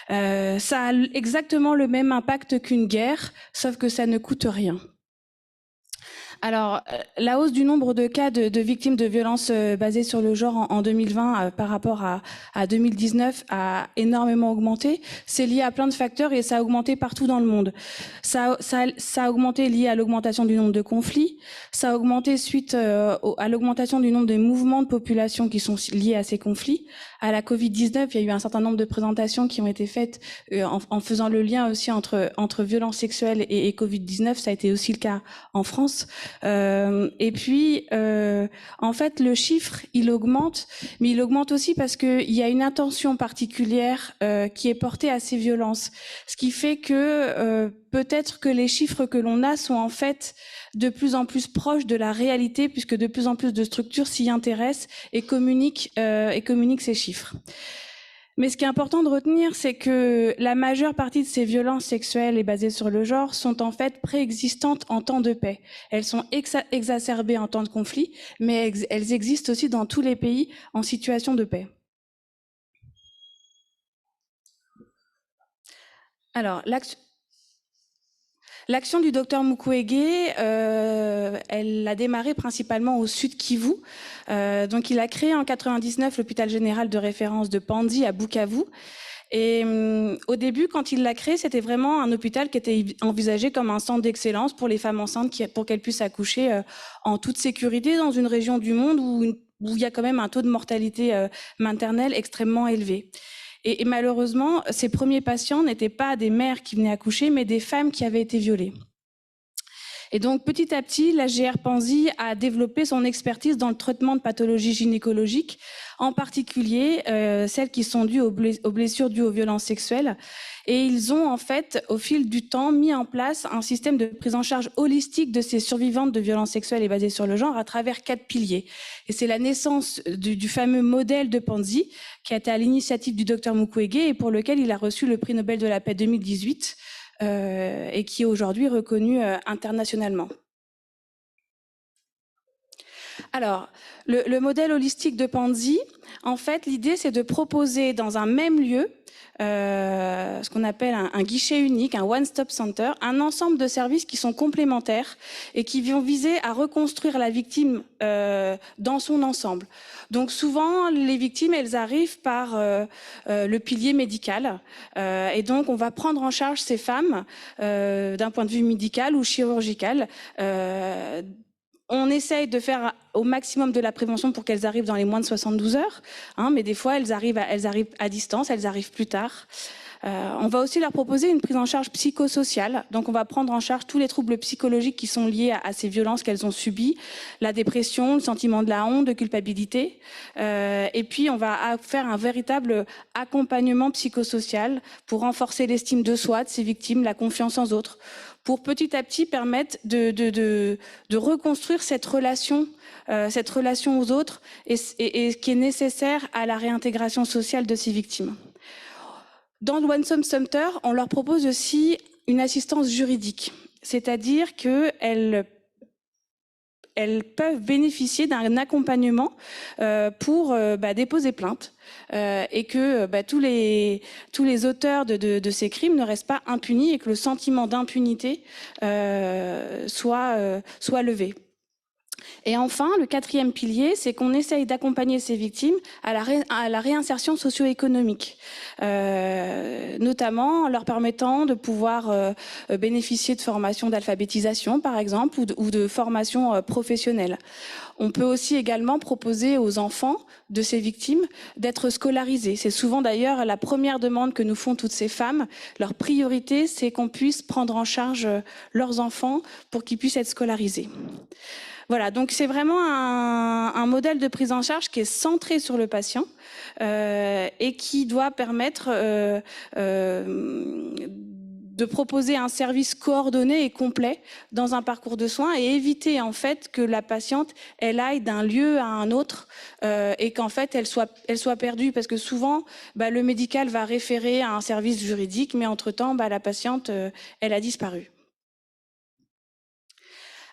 Ça a exactement le même impact qu'une guerre, sauf que ça ne coûte rien. Alors, la hausse du nombre de cas de victimes de violences basées sur le genre en 2020 par rapport à 2019 a énormément augmenté. C'est lié à plein de facteurs et ça a augmenté partout dans le monde. Ça a augmenté lié à l'augmentation du nombre de conflits. Ça a augmenté suite à l'augmentation du nombre de mouvements de population qui sont liés à ces conflits. À la Covid-19, il y a eu un certain nombre de présentations qui ont été faites en faisant le lien aussi entre violences sexuelles et Covid-19. Ça a été aussi le cas en France. Et puis, en fait, le chiffre, il augmente, mais il augmente aussi parce qu'il y a une intention particulière qui est portée à ces violences. Ce qui fait que peut-être que les chiffres que l'on a sont en fait de plus en plus proches de la réalité, puisque de plus en plus de structures s'y intéressent et communiquent ces chiffres. Mais ce qui est important de retenir, c'est que la majeure partie de ces violences sexuelles et basées sur le genre sont en fait préexistantes en temps de paix. Elles sont exacerbées en temps de conflit, mais elles existent aussi dans tous les pays en situation de paix. Alors, L'action du docteur Mukwege, elle a démarré principalement au Sud Kivu. Donc il a créé en 99 l'hôpital général de référence de Panzi à Bukavu. Et au début, quand il l'a créé, c'était vraiment un hôpital qui était envisagé comme un centre d'excellence pour les femmes enceintes pour qu'elles puissent accoucher en toute sécurité dans une région du monde où il y a quand même un taux de mortalité maternelle extrêmement élevé. Et malheureusement, ces premiers patients n'étaient pas des mères qui venaient accoucher, mais des femmes qui avaient été violées. Et donc, petit à petit, l'AGR Panzi a développé son expertise dans le traitement de pathologies gynécologiques, en particulier celles qui sont dues aux blessures dues aux violences sexuelles. Et ils ont, en fait, au fil du temps, mis en place un système de prise en charge holistique de ces survivantes de violences sexuelles et basées sur le genre à travers 4 piliers. Et c'est la naissance du fameux modèle de Panzi, qui a été à l'initiative du docteur Mukwege et pour lequel il a reçu le prix Nobel de la paix 2018. Et qui est aujourd'hui reconnu internationalement. Alors, le modèle holistique de Panzi, en fait, l'idée, c'est de proposer dans un même lieu ce qu'on appelle un guichet unique, un one-stop center, un ensemble de services qui sont complémentaires et qui vont viser à reconstruire la victime dans son ensemble. Donc souvent, les victimes, elles arrivent par le pilier médical. Et donc, on va prendre en charge ces femmes d'un point de vue médical ou chirurgical. On essaye de faire au maximum de la prévention pour qu'elles arrivent dans les moins de 72 heures, hein, mais des fois, elles arrivent à distance, elles arrivent plus tard. On va aussi leur proposer une prise en charge psychosociale. Donc, on va prendre en charge tous les troubles psychologiques qui sont liés à ces violences qu'elles ont subies, la dépression, le sentiment de la honte, de culpabilité. Et puis, on va faire un véritable accompagnement psychosocial pour renforcer l'estime de soi, de ses victimes, la confiance en autres, pour petit à petit permettre de reconstruire cette relation aux autres et ce qui est nécessaire à la réintégration sociale de ces victimes. Dans le One Stop Center, on leur propose aussi une assistance juridique, c'est-à-dire qu'elles peuvent bénéficier d'un accompagnement pour déposer plainte et que tous les auteurs de ces crimes ne restent pas impunis et que le sentiment d'impunité soit levé. Et enfin, le 4e pilier, c'est qu'on essaye d'accompagner ces victimes à la réinsertion socio-économique, notamment en leur permettant de pouvoir bénéficier de formations d'alphabétisation, par exemple, ou de formations professionnelles. On peut aussi également proposer aux enfants de ces victimes d'être scolarisés. C'est souvent d'ailleurs la première demande que nous font toutes ces femmes. Leur priorité, c'est qu'on puisse prendre en charge leurs enfants pour qu'ils puissent être scolarisés. Voilà, donc c'est vraiment un modèle de prise en charge qui est centré sur le patient et qui doit permettre de proposer un service coordonné et complet dans un parcours de soins et éviter en fait que la patiente elle aille d'un lieu à un autre et qu'en fait elle soit perdue parce que souvent le médical va référer à un service juridique mais entre-temps la patiente elle a disparu.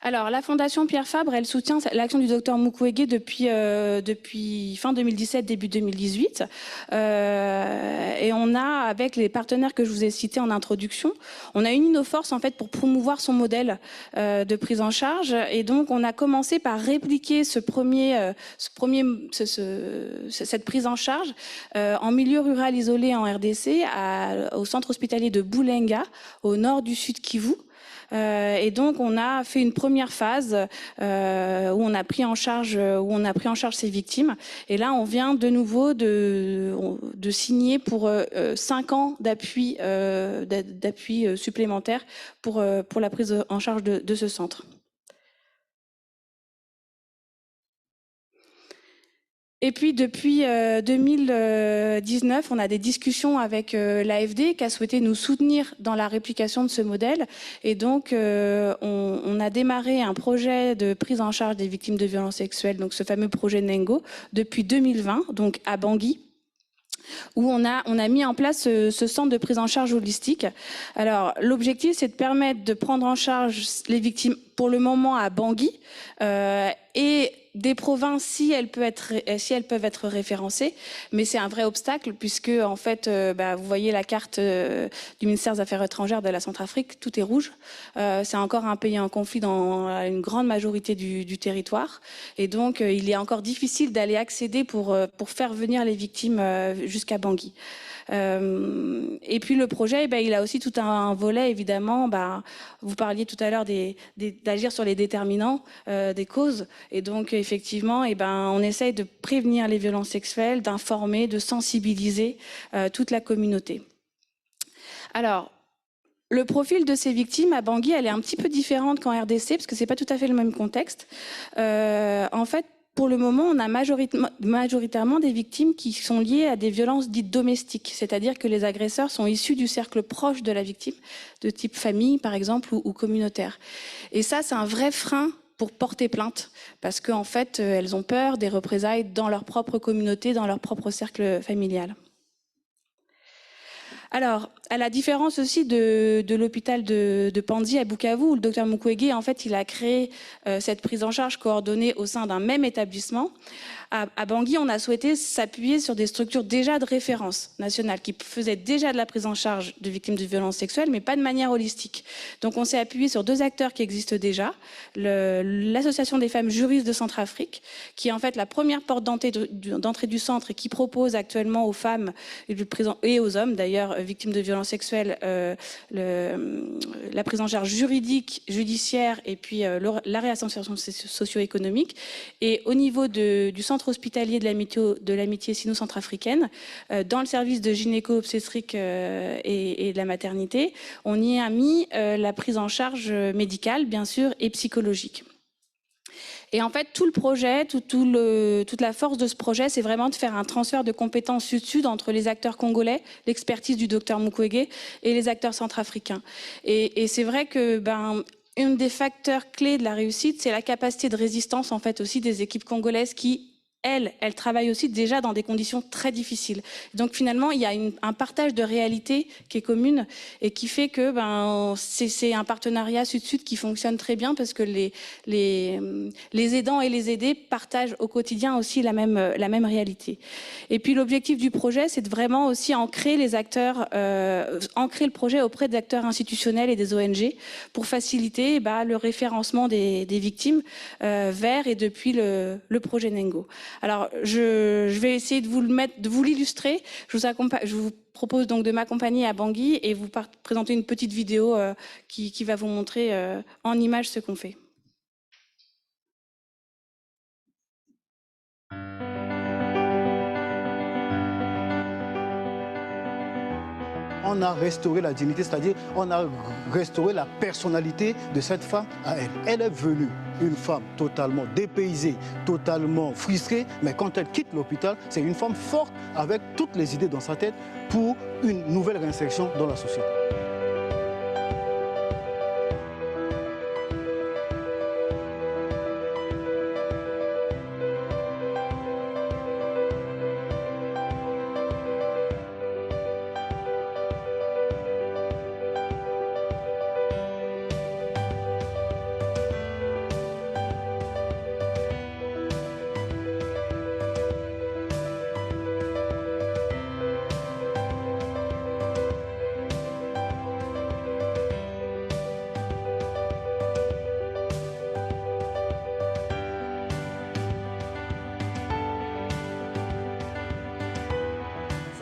Alors, la Fondation Pierre Fabre, elle soutient l'action du docteur Mukwege depuis fin 2017, début 2018. Et on a, avec les partenaires que je vous ai cités en introduction, on a uni nos forces en fait pour promouvoir son modèle de prise en charge. Et donc, on a commencé par répliquer cette prise en charge en milieu rural isolé en RDC, au centre hospitalier de Boulenga, au nord du Sud Kivu. Et donc on a fait une première phase où on a pris en charge ces victimes. Et là on vient de nouveau de signer pour 5 ans d'appui supplémentaire pour la prise en charge de ce centre. Et puis depuis 2019, on a des discussions avec l'AFD qui a souhaité nous soutenir dans la réplication de ce modèle. Et donc, on a démarré un projet de prise en charge des victimes de violences sexuelles, donc ce fameux projet Nengo, depuis 2020, donc à Bangui, où on a mis en place ce centre de prise en charge holistique. Alors, l'objectif, c'est de permettre de prendre en charge les victimes pour le moment à Bangui et des provinces si elles peuvent être référencées, mais c'est un vrai obstacle puisque en fait, vous voyez la carte du ministère des Affaires étrangères de la Centrafrique, tout est rouge. C'est encore un pays en conflit dans une grande majorité du territoire, et donc il est encore difficile d'aller accéder pour faire venir les victimes jusqu'à Bangui. Et puis le projet, il a aussi tout un volet, évidemment. Vous parliez tout à l'heure d'agir sur les déterminants des causes. Et donc, effectivement, on essaye de prévenir les violences sexuelles, d'informer, de sensibiliser toute la communauté. Alors, le profil de ces victimes à Bangui, elle est un petit peu différente qu'en RDC, parce que c'est pas tout à fait le même contexte. En fait, pour le moment, on a majoritairement des victimes qui sont liées à des violences dites domestiques, c'est-à-dire que les agresseurs sont issus du cercle proche de la victime, de type famille par exemple ou communautaire. Et ça, c'est un vrai frein pour porter plainte, parce qu'en fait, elles ont peur des représailles dans leur propre communauté, dans leur propre cercle familial. Alors, à la différence aussi de l'hôpital de Panzi à Bukavu, où le docteur Mukwege, en fait, il a créé cette prise en charge coordonnée au sein d'un même établissement. À Bangui, on a souhaité s'appuyer sur des structures déjà de référence nationale qui faisaient déjà de la prise en charge de victimes de violences sexuelles, mais pas de manière holistique. Donc on s'est appuyé sur 2 acteurs qui existent déjà. L'Association des femmes juristes de Centrafrique, qui est en fait la première porte d'entrée du centre et qui propose actuellement aux femmes et aux hommes d'ailleurs victimes de violences sexuelles la prise en charge juridique, judiciaire et puis la réinsertion socio-économique. Et au niveau du centre hospitalier de l'amitié sino-centrafricaine, dans le service de gynéco-obstétrique et de la maternité, on y a mis la prise en charge médicale, bien sûr, et psychologique. Et en fait, tout le projet, toute la force de ce projet, c'est vraiment de faire un transfert de compétences sud-sud entre les acteurs congolais, l'expertise du docteur Mukwege et les acteurs centrafricains. Et c'est vrai que un des facteurs clés de la réussite, c'est la capacité de résistance en fait aussi des équipes congolaises qui elles travaillent aussi déjà dans des conditions très difficiles. Donc finalement, il y a un partage de réalité qui est commune et qui fait que c'est un partenariat sud-sud qui fonctionne très bien parce que les aidants et les aidés partagent au quotidien aussi la même réalité. Et puis l'objectif du projet, c'est de vraiment aussi ancrer les acteurs, ancrer le projet auprès des acteurs institutionnels et des ONG pour faciliter le référencement des victimes vers et depuis le projet Nengo. Alors, je vais essayer de vous l'illustrer. Je vous propose donc de m'accompagner à Bangui et vous présenter une petite vidéo qui va vous montrer en images ce qu'on fait. On a restauré la dignité, c'est-à-dire on a restauré la personnalité de cette femme à elle. Elle est venue, une femme totalement dépaysée, totalement frustrée, mais quand elle quitte l'hôpital, c'est une femme forte avec toutes les idées dans sa tête pour une nouvelle réinsertion dans la société.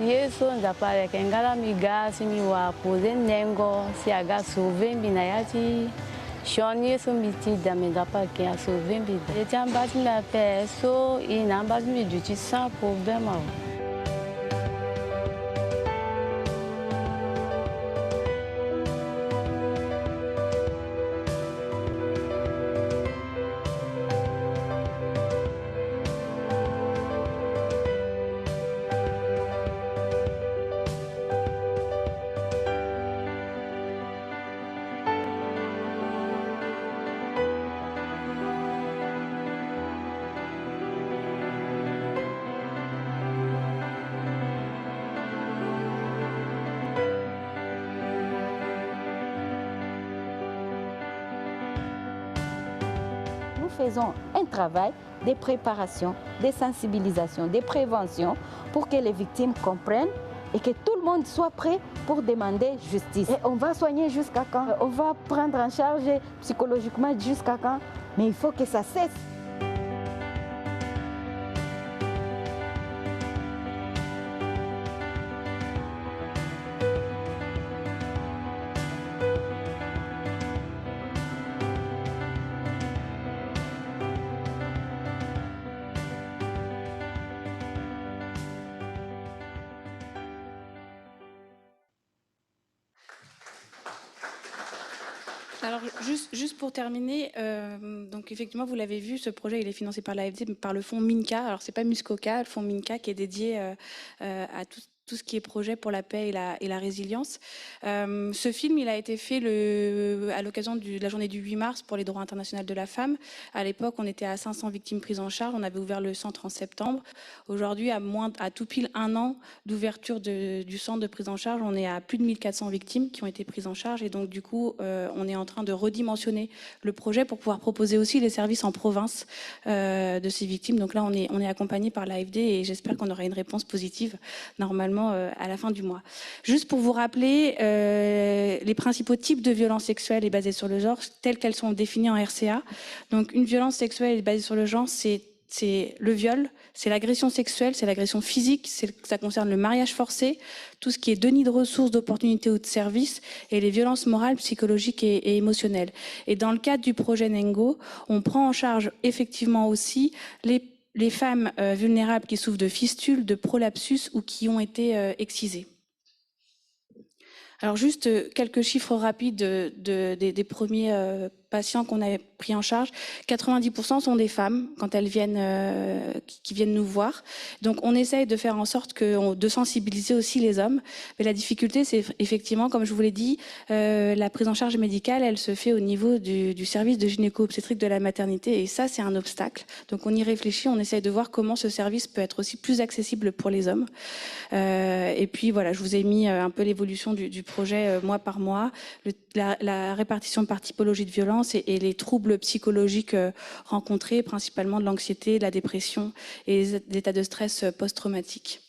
Yesu nzapare kengala migasi mi wa pose nengo si aga sauver mbina yati shoni Yesu miti dame nzapare ke a sauver mbida etiam bas mi ape so ina bas mi duti sans problème. faisons un travail de préparation, de sensibilisation, de prévention pour que les victimes comprennent et que tout le monde soit prêt pour demander justice. Et on va soigner jusqu'à quand? On va prendre en charge psychologiquement jusqu'à quand? Mais il faut que ça cesse. Alors, juste pour terminer, donc effectivement, vous l'avez vu, ce projet, il est financé par l'AFD, par le fonds MINCA. Alors, c'est pas Muscoca, le fonds MINCA qui est dédié à tout ce qui est projet pour la paix et la résilience. Ce film, il a été fait à l'occasion de la journée du 8 mars pour les droits internationaux de la femme. À l'époque, on était à 500 victimes prises en charge. On avait ouvert le centre en septembre. Aujourd'hui, à tout pile 1 an d'ouverture du centre de prise en charge, on est à plus de 1400 victimes qui ont été prises en charge. Et donc, du coup, on est en train de redimensionner le projet pour pouvoir proposer aussi les services en province de ces victimes. Donc là, on est accompagné par l'AFD et j'espère qu'on aura une réponse positive normalement à la fin du mois. Juste pour vous rappeler, les principaux types de violences sexuelles et basées sur le genre, telles qu'elles sont définies en RCA. Donc une violence sexuelle basée sur le genre, c'est le viol, c'est l'agression sexuelle, c'est l'agression physique, ça concerne le mariage forcé, tout ce qui est déni de ressources, d'opportunités ou de services, et les violences morales, psychologiques et émotionnelles. Et dans le cadre du projet Nengo, on prend en charge effectivement aussi les femmes vulnérables qui souffrent de fistules, de prolapsus ou qui ont été excisées. Alors juste quelques chiffres rapides des premiers patients qu'on a pris en charge. 90% sont des femmes quand elles viennent, qui viennent nous voir. Donc on essaye de faire en sorte de sensibiliser aussi les hommes. Mais la difficulté, c'est effectivement, comme je vous l'ai dit, la prise en charge médicale, elle se fait au niveau du service de gynéco-obstétrique de la maternité. Et ça, c'est un obstacle. Donc on y réfléchit, on essaye de voir comment ce service peut être aussi plus accessible pour les hommes. Et puis voilà, je vous ai mis un peu l'évolution du projet mois par mois, la répartition par typologie de violence et les troubles psychologiques rencontrés, principalement de l'anxiété, de la dépression et les états de stress post-traumatiques.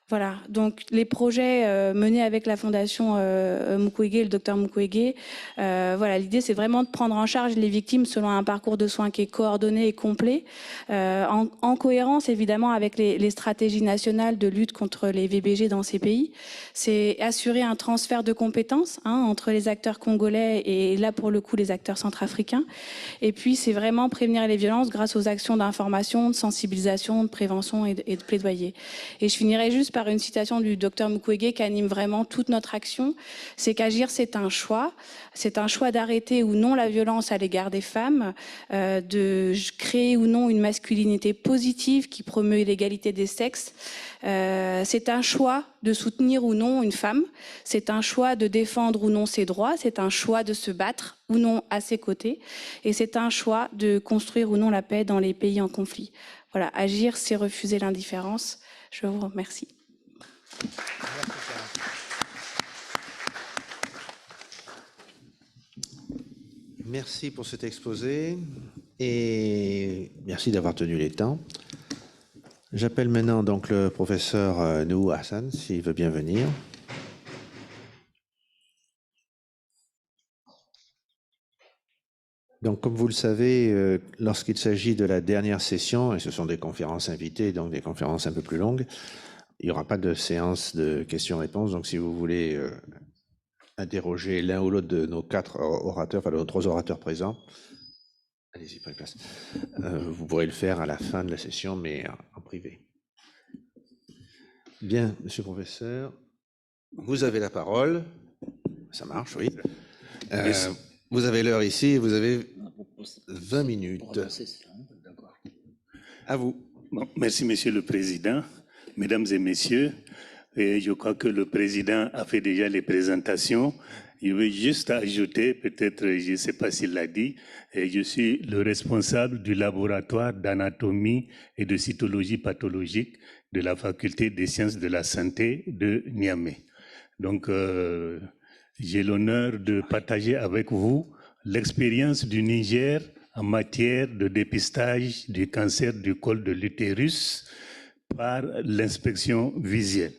Voilà, donc les projets menés avec la fondation Mukwege, le docteur Mukwege, voilà, l'idée c'est vraiment de prendre en charge les victimes selon un parcours de soins qui est coordonné et complet, en cohérence évidemment avec les stratégies nationales de lutte contre les VBG dans ces pays. C'est assurer un transfert de compétences entre les acteurs congolais et là pour le coup les acteurs centrafricains. Et puis c'est vraiment prévenir les violences grâce aux actions d'information, de sensibilisation, de prévention et de plaidoyer. Et je finirai juste par une citation du docteur Mukwege qui anime vraiment toute notre action, c'est qu'agir c'est un choix d'arrêter ou non la violence à l'égard des femmes, de créer ou non une masculinité positive qui promeut l'égalité des sexes, c'est un choix de soutenir ou non une femme, c'est un choix de défendre ou non ses droits, c'est un choix de se battre ou non à ses côtés, et c'est un choix de construire ou non la paix dans les pays en conflit. Voilà, agir c'est refuser l'indifférence. Je vous remercie. Merci pour cet exposé et merci d'avoir tenu les temps. J'appelle maintenant donc le professeur Nouhou Hassan, s'il veut bien venir. Donc, comme vous le savez, lorsqu'il s'agit de la dernière session, et ce sont des conférences invitées, donc des conférences un peu plus longues, il n'y aura pas de séance de questions-réponses. Donc, si vous voulez interroger l'un ou l'autre de nos 4 orateurs, enfin de nos 3 orateurs présents, allez-y, prenez place. Vous pourrez le faire à la fin de la session, mais en privé. Bien, monsieur le professeur, vous avez la parole. Ça marche, oui. Vous avez l'heure ici, vous avez 20 minutes. À vous. Bon, merci, Monsieur le Président. Mesdames et messieurs, je crois que le Président a fait déjà les présentations. Je veux juste ajouter, peut-être, je ne sais pas s'il l'a dit, je suis le responsable du laboratoire d'anatomie et de cytologie pathologique de la Faculté des sciences de la santé de Niamey. Donc, j'ai l'honneur de partager avec vous l'expérience du Niger en matière de dépistage du cancer du col de l'utérus par l'inspection visuelle.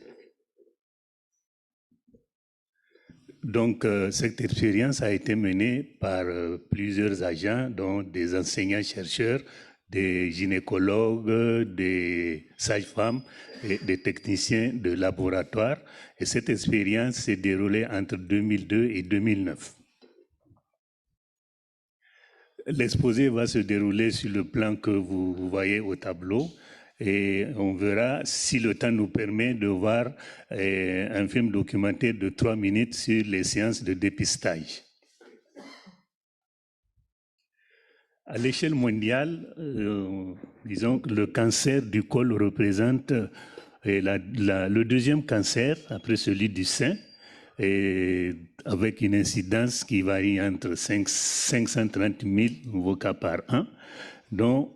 Donc, cette expérience a été menée par plusieurs agents, dont des enseignants-chercheurs, des gynécologues, des sages-femmes et des techniciens de laboratoire. Et cette expérience s'est déroulée entre 2002 et 2009. L'exposé va se dérouler sur le plan que vous voyez au tableau. Et on verra, si le temps nous permet, de voir un film documentaire de 3 minutes sur les séances de dépistage. À l'échelle mondiale, disons que le cancer du col représente le deuxième cancer après celui du sein, et avec une incidence qui varie entre 530 000 nouveaux cas par an, dont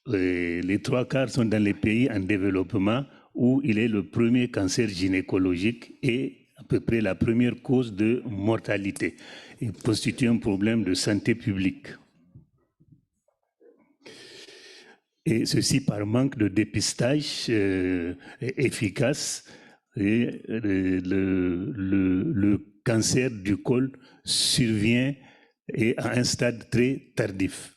les 3 quarts sont dans les pays en développement où il est le premier cancer gynécologique et à peu près la première cause de mortalité. Il constitue un problème de santé publique. Et ceci par manque de dépistage efficace. Et le cancer du col survient à un stade très tardif.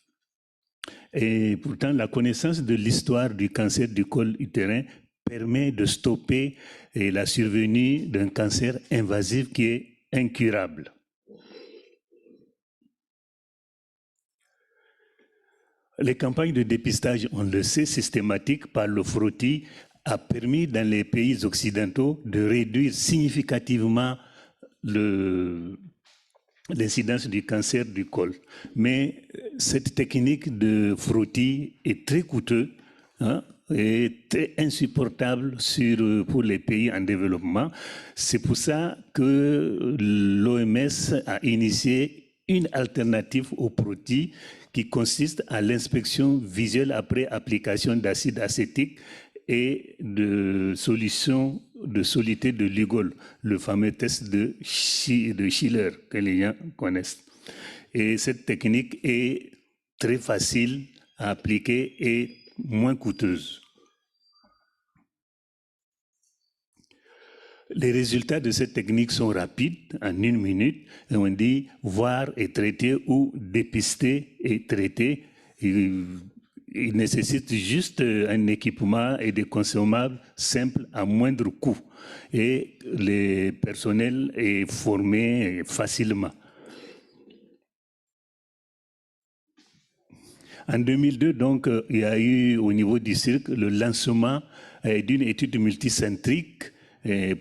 Et pourtant, la connaissance de l'histoire du cancer du col utérin permet de stopper la survenue d'un cancer invasif qui est incurable. Les campagnes de dépistage, on le sait, systématiques par le frottis, a permis dans les pays occidentaux de réduire significativement l'incidence du cancer du col. Mais cette technique de frottis est très coûteuse et très insupportable pour les pays en développement. C'est pour ça que l'OMS a initié une alternative au frottis qui consiste à l'inspection visuelle après application d'acide acétique et de solution de soluté de Lugol, le fameux test de Schiller que les gens connaissent. Et cette technique est très facile à appliquer et moins coûteuse. Les résultats de cette technique sont rapides, en 1 minute, et on dit voir et traiter ou dépister et traiter. Il nécessite juste un équipement et des consommables simples à moindre coût. Et le personnel est formé facilement. En 2002, donc, il y a eu au niveau du CIRC le lancement d'une étude multicentrique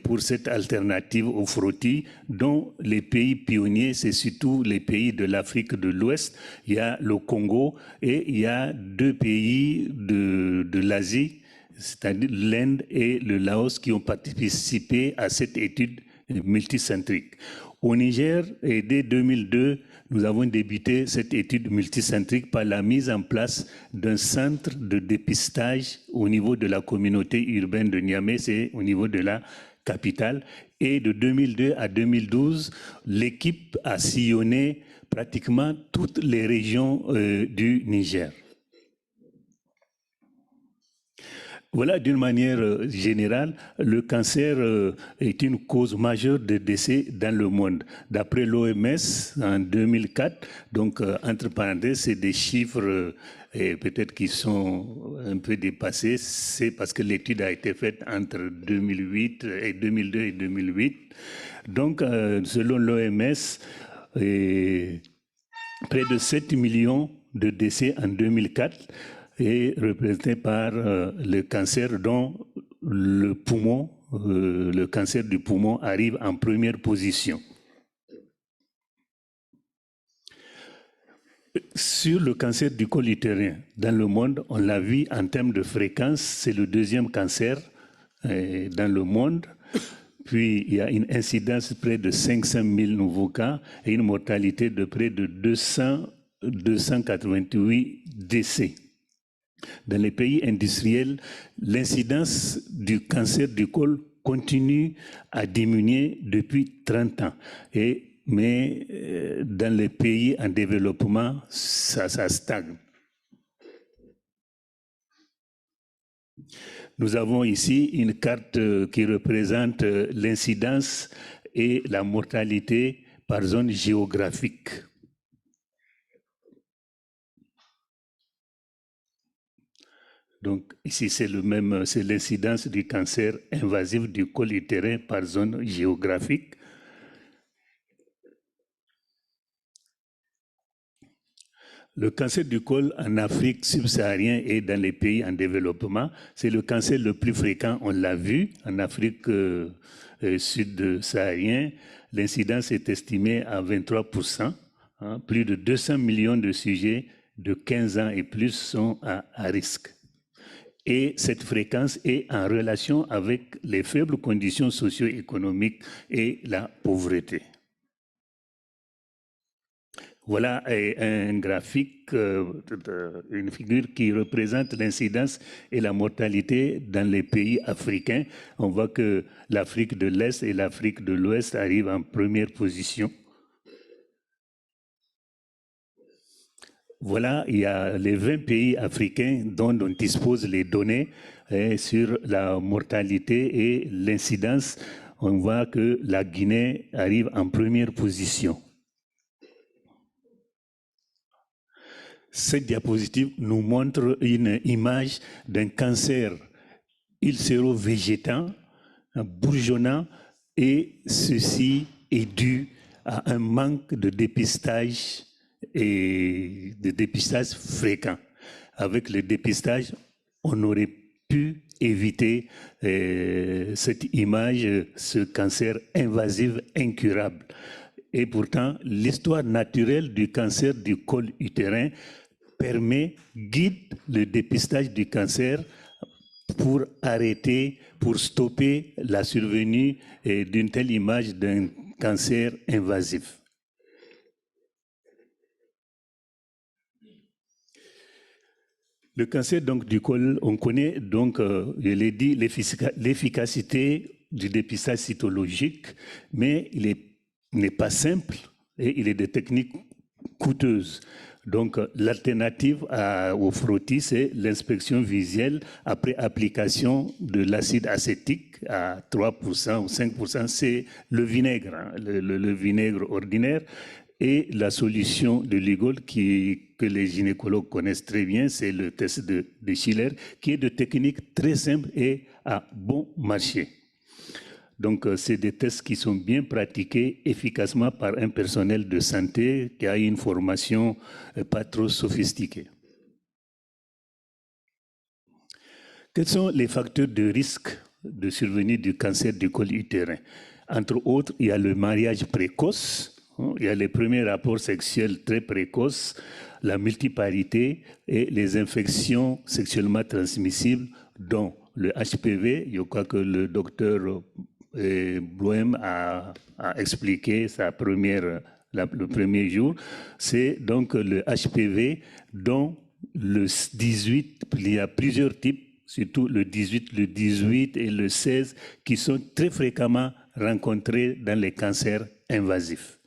pour cette alternative au frottis, dont les pays pionniers, c'est surtout les pays de l'Afrique de l'Ouest. Il y a le Congo et il y a 2 pays de l'Asie, c'est-à-dire l'Inde et le Laos, qui ont participé à cette étude multicentrique. Au Niger, et dès 2002, nous avons débuté cette étude multicentrique par la mise en place d'un centre de dépistage au niveau de la communauté urbaine de Niamey, c'est au niveau de la capitale. Et de 2002 à 2012, l'équipe a sillonné pratiquement toutes les régions du Niger. Voilà, d'une manière générale, le cancer est une cause majeure de décès dans le monde. D'après l'OMS, en 2004, donc entre parenthèses, c'est des chiffres peut-être qui sont un peu dépassés. C'est parce que l'étude a été faite entre 2002 et 2008. Donc, selon l'OMS, près de 7 millions de décès en 2004, est représenté par le cancer dont le poumon, le cancer du poumon arrive en première position. Sur le cancer du col utérin, dans le monde, on l'a vu en termes de fréquence, c'est le 2e cancer dans le monde. Puis il y a une incidence de près de 500 000 nouveaux cas et une mortalité de près de 288 décès. Dans les pays industriels, l'incidence du cancer du col continue à diminuer depuis 30 ans. Et mais dans les pays en développement, ça stagne. Nous avons ici une carte qui représente l'incidence et la mortalité par zone géographique. Donc ici, c'est l'incidence du cancer invasif du col utérin par zone géographique. Le cancer du col en Afrique subsaharienne et dans les pays en développement, c'est le cancer le plus fréquent, on l'a vu, en Afrique sud-saharienne. L'incidence est estimée à 23%. Plus de 200 millions de sujets de 15 ans et plus sont à risque. Et cette fréquence est en relation avec les faibles conditions socio-économiques et la pauvreté. Voilà un graphique, une figure qui représente l'incidence et la mortalité dans les pays africains. On voit que l'Afrique de l'Est et l'Afrique de l'Ouest arrivent en première position. Voilà, il y a les 20 pays africains dont on dispose les données sur la mortalité et l'incidence. On voit que la Guinée arrive en première position. Cette diapositive nous montre une image d'un cancer ulcéro-végétant, bourgeonnant, et ceci est dû à un manque de dépistage et de dépistage fréquent. Avec le dépistage, on aurait pu éviter cette image, ce cancer invasif incurable. Et pourtant, l'histoire naturelle du cancer du col utérin guide le dépistage du cancer pour arrêter, pour stopper la survenue d'une telle image d'un cancer invasif. Le cancer donc, du col, on connaît donc, je l'ai dit, l'efficacité du dépistage cytologique, mais il n'est pas simple et il est de techniques coûteuses. Donc, l'alternative au frottis, c'est l'inspection visuelle après application de l'acide acétique à 3% ou 5%, c'est le vinaigre, le vinaigre ordinaire. Et la solution de Lugol, que les gynécologues connaissent très bien, c'est le test de Schiller, qui est de technique très simple et à bon marché. Donc, c'est des tests qui sont bien pratiqués efficacement par un personnel de santé qui a une formation pas trop sophistiquée. Quels sont les facteurs de risque de survenue du cancer du col utérin? Entre autres, il y a le mariage précoce, il y a les premiers rapports sexuels très précoces, la multiparité et les infections sexuellement transmissibles, dont le HPV. Je crois que le docteur Bloem a expliqué le premier jour. C'est donc le HPV dont le 18, il y a plusieurs types, surtout le 18 et le 16, qui sont très fréquemment rencontrés dans les cancers invasifs.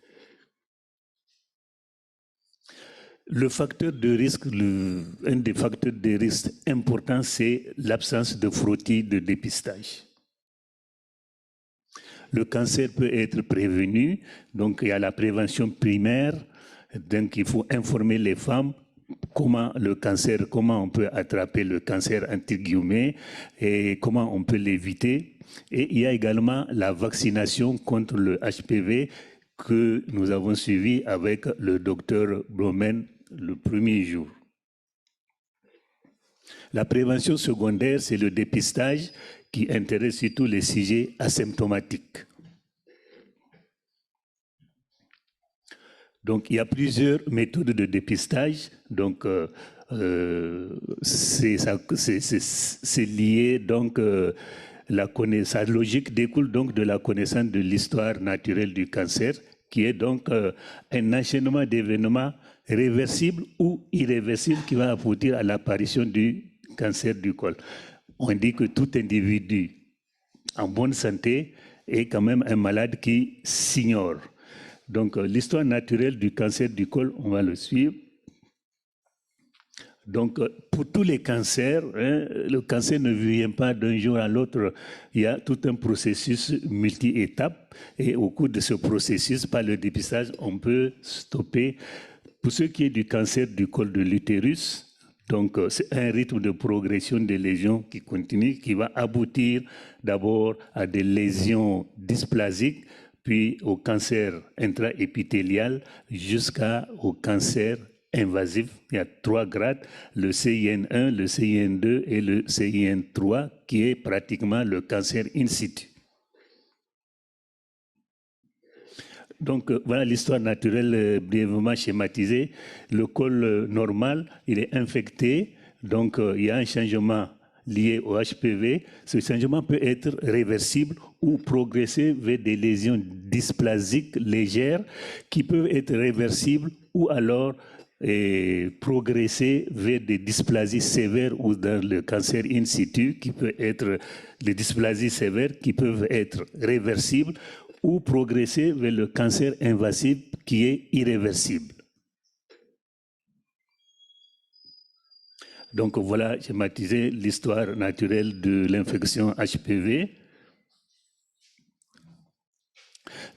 Le facteur de risque, un des facteurs de risque importants, c'est l'absence de frottis de dépistage. Le cancer peut être prévenu, donc il y a la prévention primaire, donc il faut informer les femmes comment on peut attraper le cancer entre guillemets et comment on peut l'éviter. Et il y a également la vaccination contre le HPV que nous avons suivi avec le docteur Blomen le premier jour. La prévention secondaire, c'est le dépistage qui intéresse surtout les sujets asymptomatiques. Donc, il y a plusieurs méthodes de dépistage. Donc, c'est lié, donc, sa logique découle donc de la connaissance de l'histoire naturelle du cancer, qui est donc un enchaînement d'événements réversibles ou irréversibles qui va aboutir à l'apparition du cancer du col. On dit que tout individu en bonne santé est quand même un malade qui s'ignore. Donc, l'histoire naturelle du cancer du col, on va le suivre. Donc, pour tous les cancers, le cancer ne vient pas d'un jour à l'autre. Il y a tout un processus multi-étapes. Et au cours de ce processus, par le dépistage, on peut stopper. Pour ce qui est du cancer du col de l'utérus, donc c'est un rythme de progression des lésions qui continue, qui va aboutir d'abord à des lésions dysplasiques, puis au cancer intraépithélial, jusqu'au cancer invasif. Il y a 3 grades, le CIN1, le CIN2 et le CIN3, qui est pratiquement le cancer in situ. Donc, voilà l'histoire naturelle brièvement schématisée. Le col normal, il est infecté, donc il y a un changement lié au HPV. Ce changement peut être réversible ou progresser vers des lésions dysplasiques légères qui peuvent être réversibles ou alors progresser vers des dysplasies sévères ou dans le cancer in situ qui peut être des dysplasies sévères qui peuvent être réversibles ou progresser vers le cancer invasif qui est irréversible. Donc voilà, j'ai schématisé l'histoire naturelle de l'infection HPV.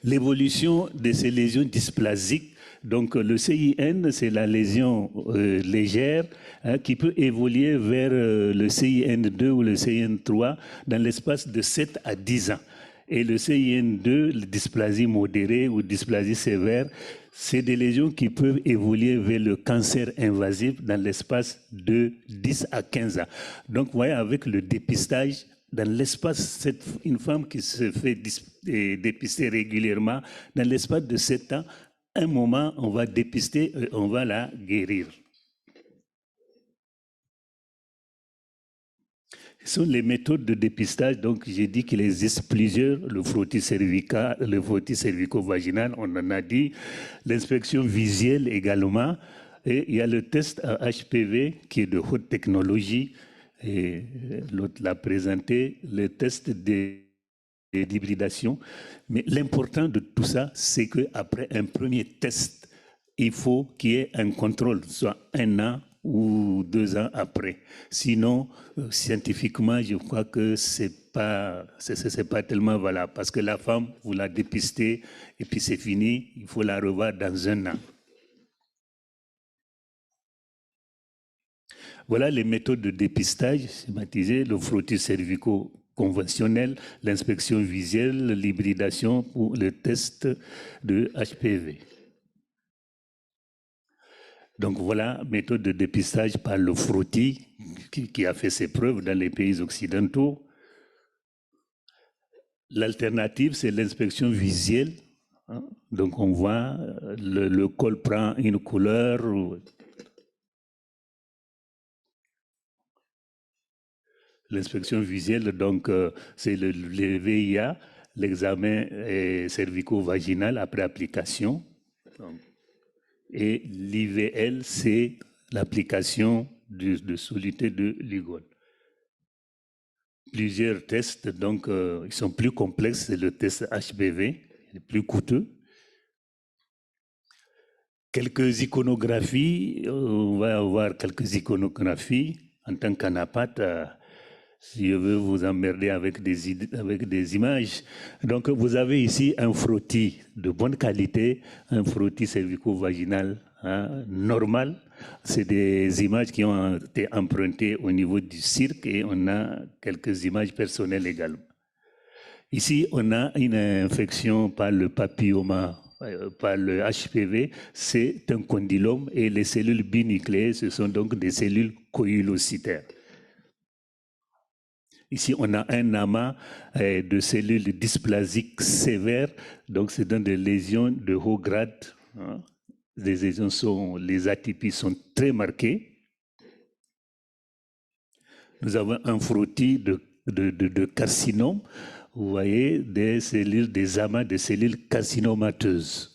L'évolution de ces lésions dysplasiques. Donc le CIN, c'est la lésion légère qui peut évoluer vers le CIN2 ou le CIN3 dans l'espace de 7 à 10 ans. Et le CIN2, la dysplasie modérée ou dysplasie sévère, c'est des lésions qui peuvent évoluer vers le cancer invasif dans l'espace de 10 à 15 ans. Donc, vous voyez, avec le dépistage, dans l'espace, une femme qui se fait dépister régulièrement, dans l'espace de 7 ans, un moment, on va dépister et on va la guérir. Ce sont les méthodes de dépistage, donc j'ai dit qu'il existe plusieurs, le frottis cervical, le frottis cervico-vaginal, on en a dit, l'inspection visuelle également, et il y a le test à HPV qui est de haute technologie, et l'autre l'a présenté, le test d'hybridation. Mais l'important de tout ça, c'est qu'après un premier test, il faut qu'il y ait un contrôle, soit 1 an, ou 2 ans après. Sinon, scientifiquement, je crois que c'est pas tellement valable. Parce que la femme, vous la dépistez et puis c'est fini, il faut la revoir dans 1 an. Voilà les méthodes de dépistage schématisées, le frottis cervico conventionnel, l'inspection visuelle, l'hybridation pour le test de HPV. Donc voilà, méthode de dépistage par le frottis qui a fait ses preuves dans les pays occidentaux. L'alternative, c'est l'inspection visuelle. Donc on voit, le col prend une couleur. L'inspection visuelle, donc c'est le VIA, l'examen cervico-vaginal après application. Donc, et l'IVL, c'est l'application de soluté de Lugol. Plusieurs tests, donc ils sont plus complexes, c'est le test HPV, il est plus coûteux. Quelques iconographies, on va avoir quelques iconographies en tant qu'anapathe. Si je veux vous emmerder avec des images. Donc, vous avez ici un frottis de bonne qualité, un frottis cervico-vaginal normal. C'est des images qui ont été empruntées au niveau du cirque et on a quelques images personnelles également. Ici, on a une infection par le papilloma, par le HPV. C'est un condylome et les cellules binucléées, ce sont donc des cellules coïlocytaires. Ici, on a un amas de cellules dysplasiques sévères, donc c'est dans des lésions de haut grade. Les lésions les atypies sont très marquées. Nous avons un frottis de carcinome. Vous voyez des cellules, des amas de cellules carcinomateuses.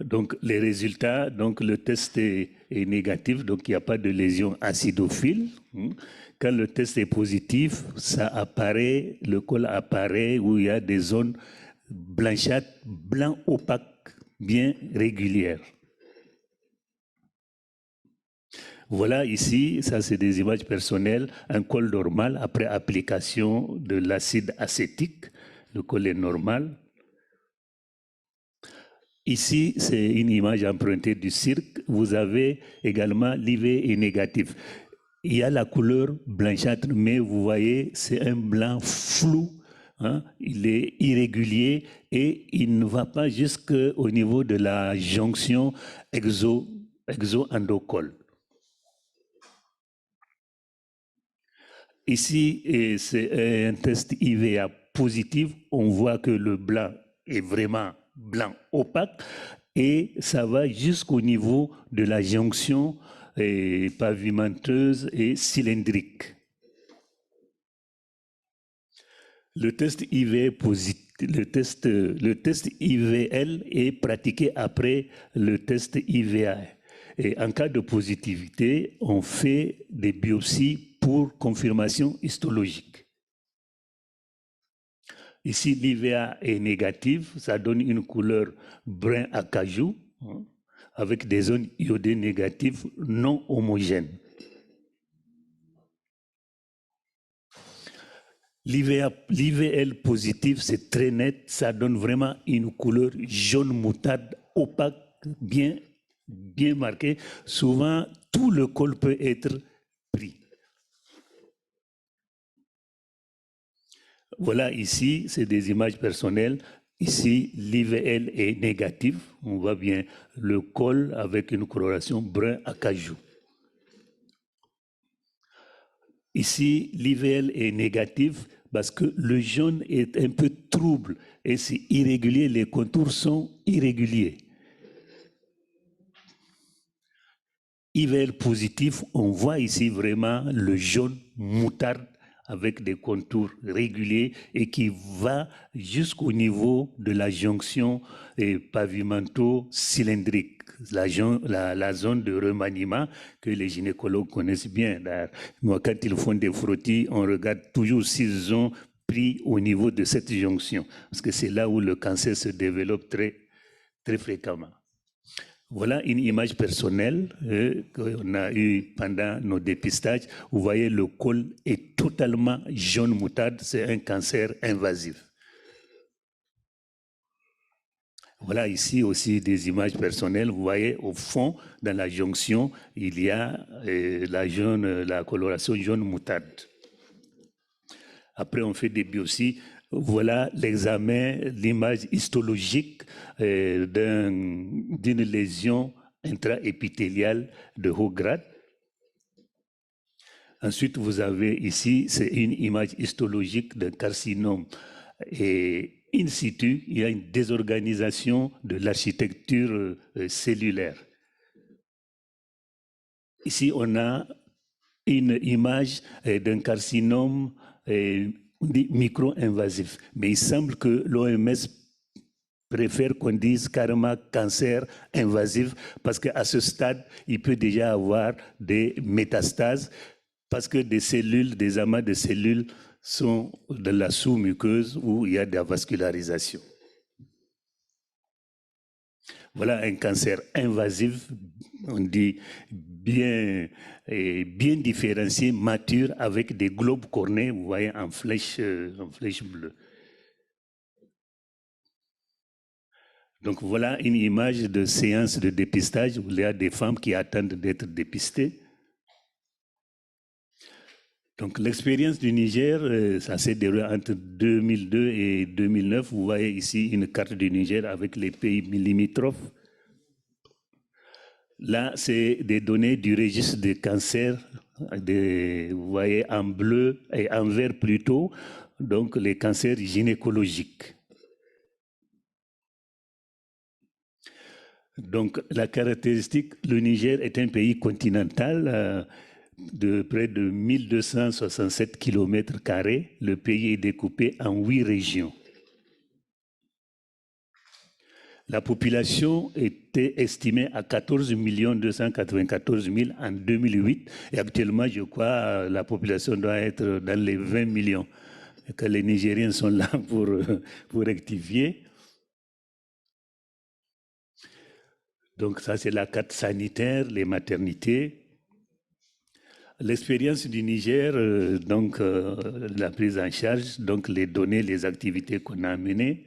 Donc, les résultats, donc le test est négatif, donc il n'y a pas de lésion acidophile. Quand le test est positif, ça apparaît, le col apparaît où il y a des zones blanchâtres, blanc opaque, bien régulières. Voilà ici, ça c'est des images personnelles, un col normal après application de l'acide acétique. Le col est normal. Ici, c'est une image empruntée du cirque. Vous avez également l'IV est négatif. Il y a la couleur blanchâtre, mais vous voyez, c'est un blanc flou. Hein? Il est irrégulier et il ne va pas jusqu'au niveau de la jonction exo-endocole. Ici, c'est un test IVA positif. On voit que le blanc est vraiment blanc opaque et ça va jusqu'au niveau de la jonction pavimenteuse et cylindrique. Le test IVL positif, le test IVL est pratiqué après le test IVA. Et en cas de positivité, on fait des biopsies pour confirmation histologique. Ici, l'IVA est négatif, ça donne une couleur brun acajou, avec des zones iodées négatives non homogènes. L'IVL positif, c'est très net, ça donne vraiment une couleur jaune moutarde, opaque, bien marquée. Souvent, tout le col peut être pris. Voilà, ici, c'est des images personnelles. Ici, l'IVL est négatif. On voit bien le col avec une coloration brun acajou. Ici, l'IVL est négatif parce que le jaune est un peu trouble et c'est irrégulier, les contours sont irréguliers. IVL positif, on voit ici vraiment le jaune moutarde avec des contours réguliers et qui va jusqu'au niveau de la jonction pavimento-cylindrique, la zone de remaniement que les gynécologues connaissent bien. Moi, quand ils font des frottis, on regarde toujours s'ils ont pris au niveau de cette jonction, parce que c'est là où le cancer se développe très, très fréquemment. Voilà une image personnelle qu'on a eue pendant nos dépistages. Vous voyez, le col est totalement jaune moutarde, c'est un cancer invasif. Voilà ici aussi des images personnelles. Vous voyez, au fond, dans la jonction, il y a la coloration jaune moutarde. Après, on fait des biopsies. Voilà l'examen, l'image histologique d'une lésion intraépithéliale de haut grade. Ensuite, vous avez ici, c'est une image histologique d'un carcinome. Et in situ, il y a une désorganisation de l'architecture cellulaire. Ici, on a une image d'un carcinome micro-invasif. Mais il semble que l'OMS préfère qu'on dise carrément cancer invasif parce qu'à ce stade, il peut déjà avoir des métastases parce que des amas de cellules sont dans la sous-muqueuse où il y a de la vascularisation. Voilà un cancer invasif, on dit bien différencié, mature, avec des globes cornés, vous voyez, en flèche bleue. Donc voilà une image de séance de dépistage où il y a des femmes qui attendent d'être dépistées. Donc l'expérience du Niger, ça s'est déroulé entre 2002 et 2009. Vous voyez ici une carte du Niger avec les pays limitrophes. Là, c'est des données du registre des cancers, vous voyez en bleu et en vert plutôt, donc les cancers gynécologiques. Donc la caractéristique, le Niger est un pays continental de près de 1267 km². Le pays est découpé en 8 régions. La population était estimée à 14 294 000 en 2008 et actuellement, je crois, la population doit être dans les 20 millions. Et que les Nigériens sont là pour rectifier. Donc ça, c'est la carte sanitaire, les maternités. L'expérience du Niger, la prise en charge, donc les données, les activités qu'on a menées.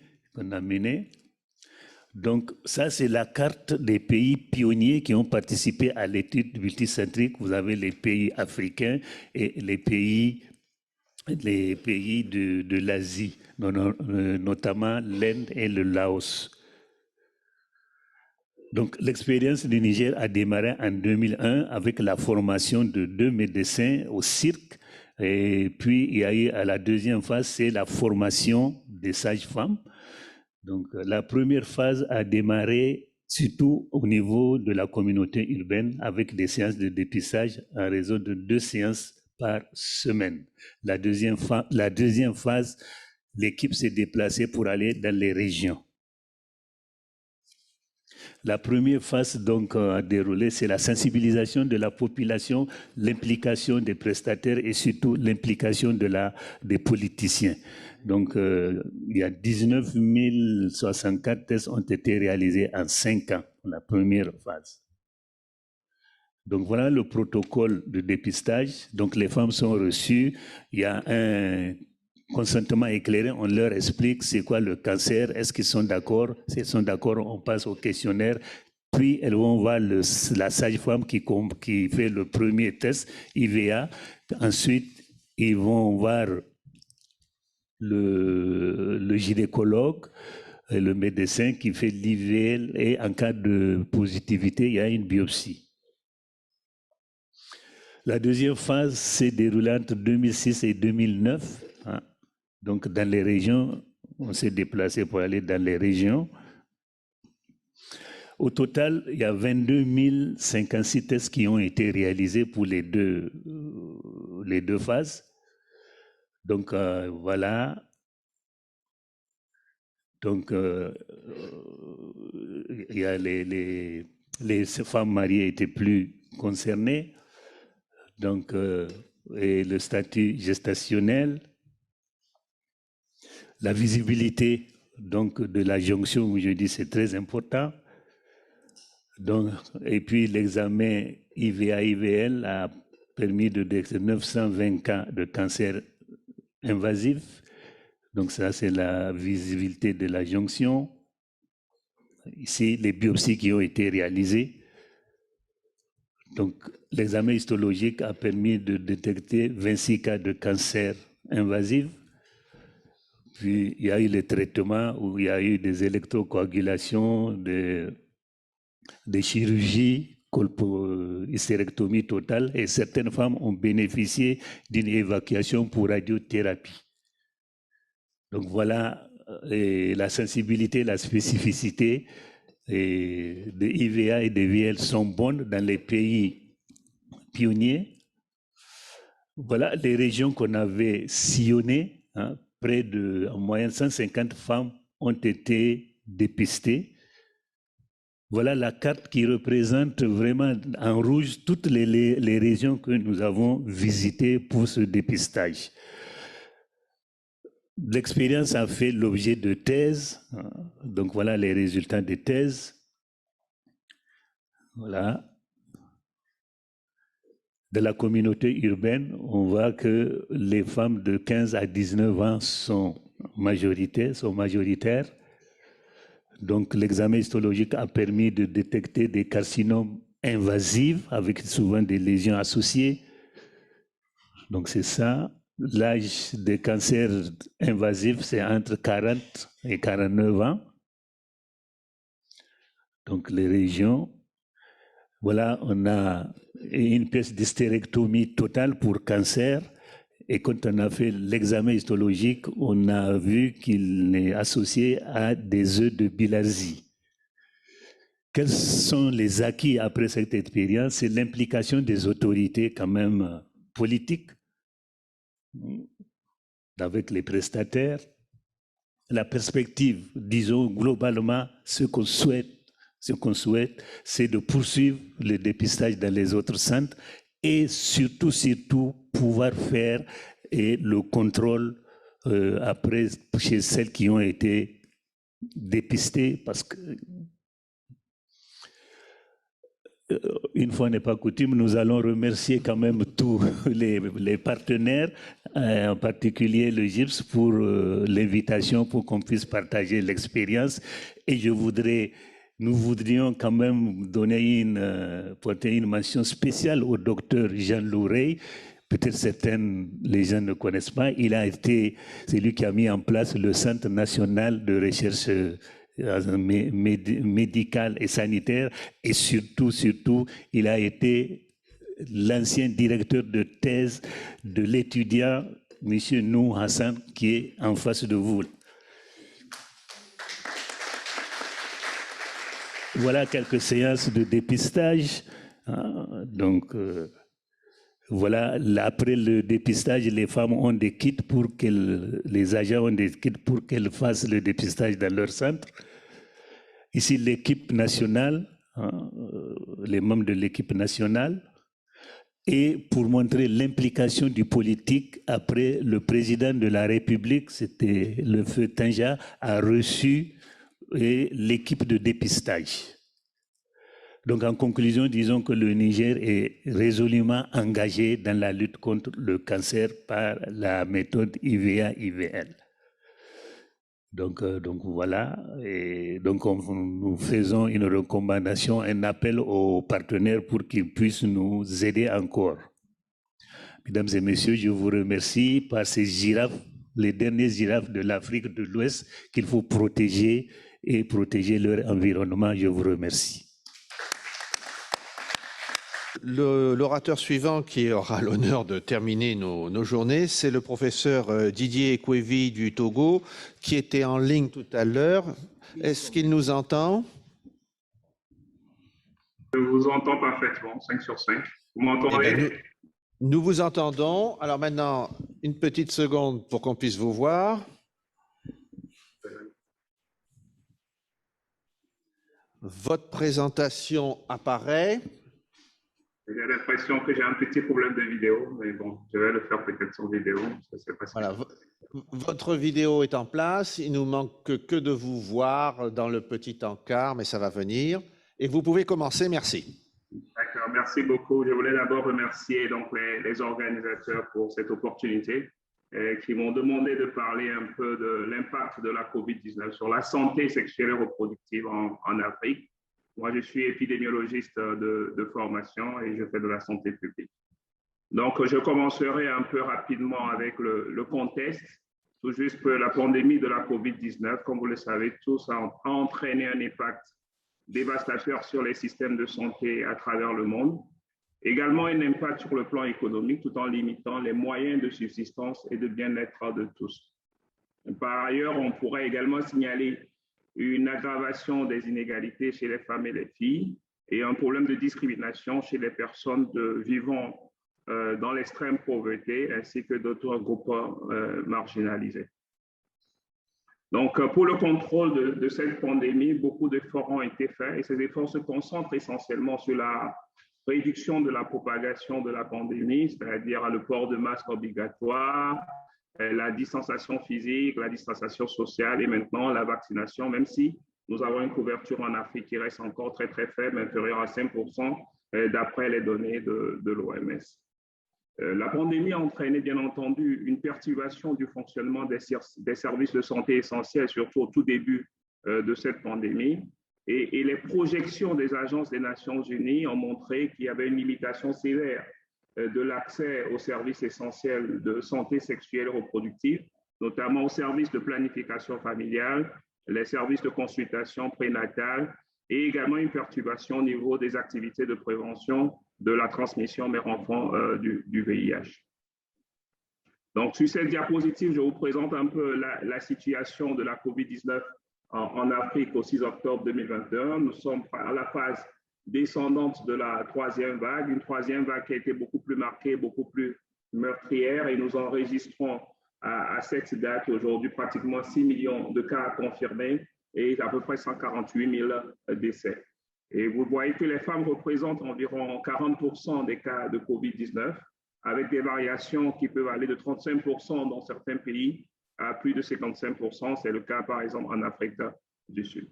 Donc ça, c'est la carte des pays pionniers qui ont participé à l'étude multicentrique. Vous avez les pays africains et les pays de l'Asie, notamment l'Inde et le Laos. Donc, l'expérience du Niger a démarré en 2001 avec la formation de 2 médecins au cirque. Et puis, il y a eu à la deuxième phase, c'est la formation des sages-femmes. Donc, la première phase a démarré surtout au niveau de la communauté urbaine avec des séances de dépistage en raison de 2 séances par semaine. La deuxième phase, l'équipe s'est déplacée pour aller dans les régions. La première phase donc à dérouler, c'est la sensibilisation de la population, l'implication des prestataires et surtout l'implication des politiciens. Donc, il y a 19 064 tests ont été réalisés en 5 ans, la première phase. Donc, voilà le protocole de dépistage. Donc, les femmes sont reçues. Il y a un consentement éclairé, on leur explique c'est quoi le cancer, est-ce qu'ils sont d'accord? S'ils sont d'accord, on passe au questionnaire, puis elles vont voir la sage-femme qui fait le premier test, IVA. Ensuite, ils vont voir le gynécologue, et le médecin qui fait l'IVL, et en cas de positivité, il y a une biopsie. La deuxième phase s'est déroulée entre 2006 et 2009. Donc, dans les régions, on s'est déplacé pour aller dans les régions. Au total, il y a 22 056 tests qui ont été réalisés pour les deux phases. Donc, voilà. Donc, il y a les femmes mariées étaient plus concernées. Donc, et le statut gestationnel. La visibilité donc, de la jonction, où je dis c'est très important. Donc, et puis l'examen IVA-IVL a permis de détecter 920 cas de cancer invasif. Donc ça, c'est la visibilité de la jonction. Ici, les biopsies qui ont été réalisées. Donc, l'examen histologique a permis de détecter 26 cas de cancer invasif. Puis, il y a eu les traitements où il y a eu des électrocoagulations, des chirurgies, hystérectomie totale, et certaines femmes ont bénéficié d'une évacuation pour radiothérapie. Donc voilà, la sensibilité, la spécificité des IVA et des VL sont bonnes dans les pays pionniers. Voilà les régions qu'on avait sillonnées, près de, en moyenne, 150 femmes ont été dépistées. Voilà la carte qui représente vraiment en rouge toutes les régions que nous avons visitées pour ce dépistage. L'expérience a fait l'objet de thèses. Donc voilà les résultats des thèses. Voilà. De la communauté urbaine, on voit que les femmes de 15 à 19 ans sont majoritaires. Donc l'examen histologique a permis de détecter des carcinomes invasifs avec souvent des lésions associées. Donc c'est ça. L'âge des cancers invasifs, c'est entre 40 et 49 ans. Donc les régions. Voilà, on a une pièce d'hystérectomie totale pour cancer. Et quand on a fait l'examen histologique, on a vu qu'il est associé à des œufs de bilharzie. Quels sont les acquis après cette expérience? C'est l'implication des autorités quand même politiques, avec les prestataires, la perspective, disons globalement, ce qu'on souhaite, c'est de poursuivre le dépistage dans les autres centres et surtout, pouvoir faire le contrôle après chez celles qui ont été dépistées, parce que une fois n'est pas coutume, nous allons remercier quand même tous les partenaires, en particulier le GIPS, pour l'invitation pour qu'on puisse partager l'expérience. Et nous voudrions quand même porter une mention spéciale au docteur Jean Louret. Peut-être les gens ne connaissent pas. C'est lui qui a mis en place le Centre national de recherche médicale et sanitaire, et surtout, il a été l'ancien directeur de thèse de l'étudiant M. Nou Hassan, qui est en face de vous. Voilà quelques séances de dépistage. Donc, voilà, après le dépistage, les femmes ont des kits les agents ont des kits pour qu'elles fassent le dépistage dans leur centre. Ici, l'équipe nationale, les membres de l'équipe nationale, et pour montrer l'implication du politique, après le président de la République, c'était le feu Tanja, a reçu l'équipe de dépistage. Donc, en conclusion, disons que le Niger est résolument engagé dans la lutte contre le cancer par la méthode IVA-IVL. Donc voilà, et donc nous faisons une recommandation, un appel aux partenaires pour qu'ils puissent nous aider encore. Mesdames et messieurs, je vous remercie par ces girafes, les dernières girafes de l'Afrique de l'Ouest qu'il faut protéger et protéger leur environnement. Je vous remercie. L'orateur suivant qui aura l'honneur de terminer nos journées, c'est le professeur Didier Ekwevi du Togo, qui était en ligne tout à l'heure. Est-ce qu'il nous entend? Je vous entends parfaitement, 5 sur 5. Vous m'entendez? Nous vous entendons. Alors maintenant, une petite seconde pour qu'on puisse vous voir. Votre présentation apparaît. J'ai l'impression que j'ai un petit problème de vidéo, mais bon, je vais le faire peut-être sans vidéo. Voilà, votre vidéo est en place. Il nous manque que de vous voir dans le petit encart, mais ça va venir. Et vous pouvez commencer. Merci. D'accord, merci beaucoup. Je voulais d'abord remercier donc les organisateurs pour cette opportunité qui m'ont demandé de parler un peu de l'impact de la COVID-19 sur la santé sexuelle et reproductive en Afrique. Moi, je suis épidémiologiste de formation et je fais de la santé publique. Donc, je commencerai un peu rapidement avec le contexte. Tout juste que la pandémie de la COVID-19, comme vous le savez tous, a entraîné un impact dévastateur sur les systèmes de santé à travers le monde. Également, un impact sur le plan économique, tout en limitant les moyens de subsistance et de bien-être de tous. Par ailleurs, on pourrait également signaler une aggravation des inégalités chez les femmes et les filles et un problème de discrimination chez les personnes vivant dans l'extrême pauvreté ainsi que d'autres groupes marginalisés. Donc, pour le contrôle de cette pandémie, beaucoup d'efforts ont été faits et ces efforts se concentrent essentiellement sur la réduction de la propagation de la pandémie, c'est-à-dire le port de masques obligatoire, la distanciation physique, la distanciation sociale et maintenant la vaccination, même si nous avons une couverture en Afrique qui reste encore très, très faible, inférieure à 5% d'après les données de l'OMS. La pandémie a entraîné, bien entendu, une perturbation du fonctionnement des services de santé essentiels, surtout au tout début de cette pandémie. Et les projections des agences des Nations Unies ont montré qu'il y avait une limitation sévère de l'accès aux services essentiels de santé sexuelle et reproductive, notamment aux services de planification familiale, les services de consultation prénatale et également une perturbation au niveau des activités de prévention de la transmission mère-enfant du VIH. Donc, sur cette diapositive, je vous présente un peu la situation de la COVID-19 en Afrique au 6 octobre 2021. Nous sommes à la phase descendante de la troisième vague, une troisième vague qui a été beaucoup plus marquée, beaucoup plus meurtrière, et nous enregistrons à cette date, aujourd'hui, pratiquement 6 millions de cas confirmés et à peu près 148 000 décès. Et vous voyez que les femmes représentent environ 40% des cas de COVID-19, avec des variations qui peuvent aller de 35% dans certains pays à plus de 55%. C'est le cas, par exemple, en Afrique du Sud.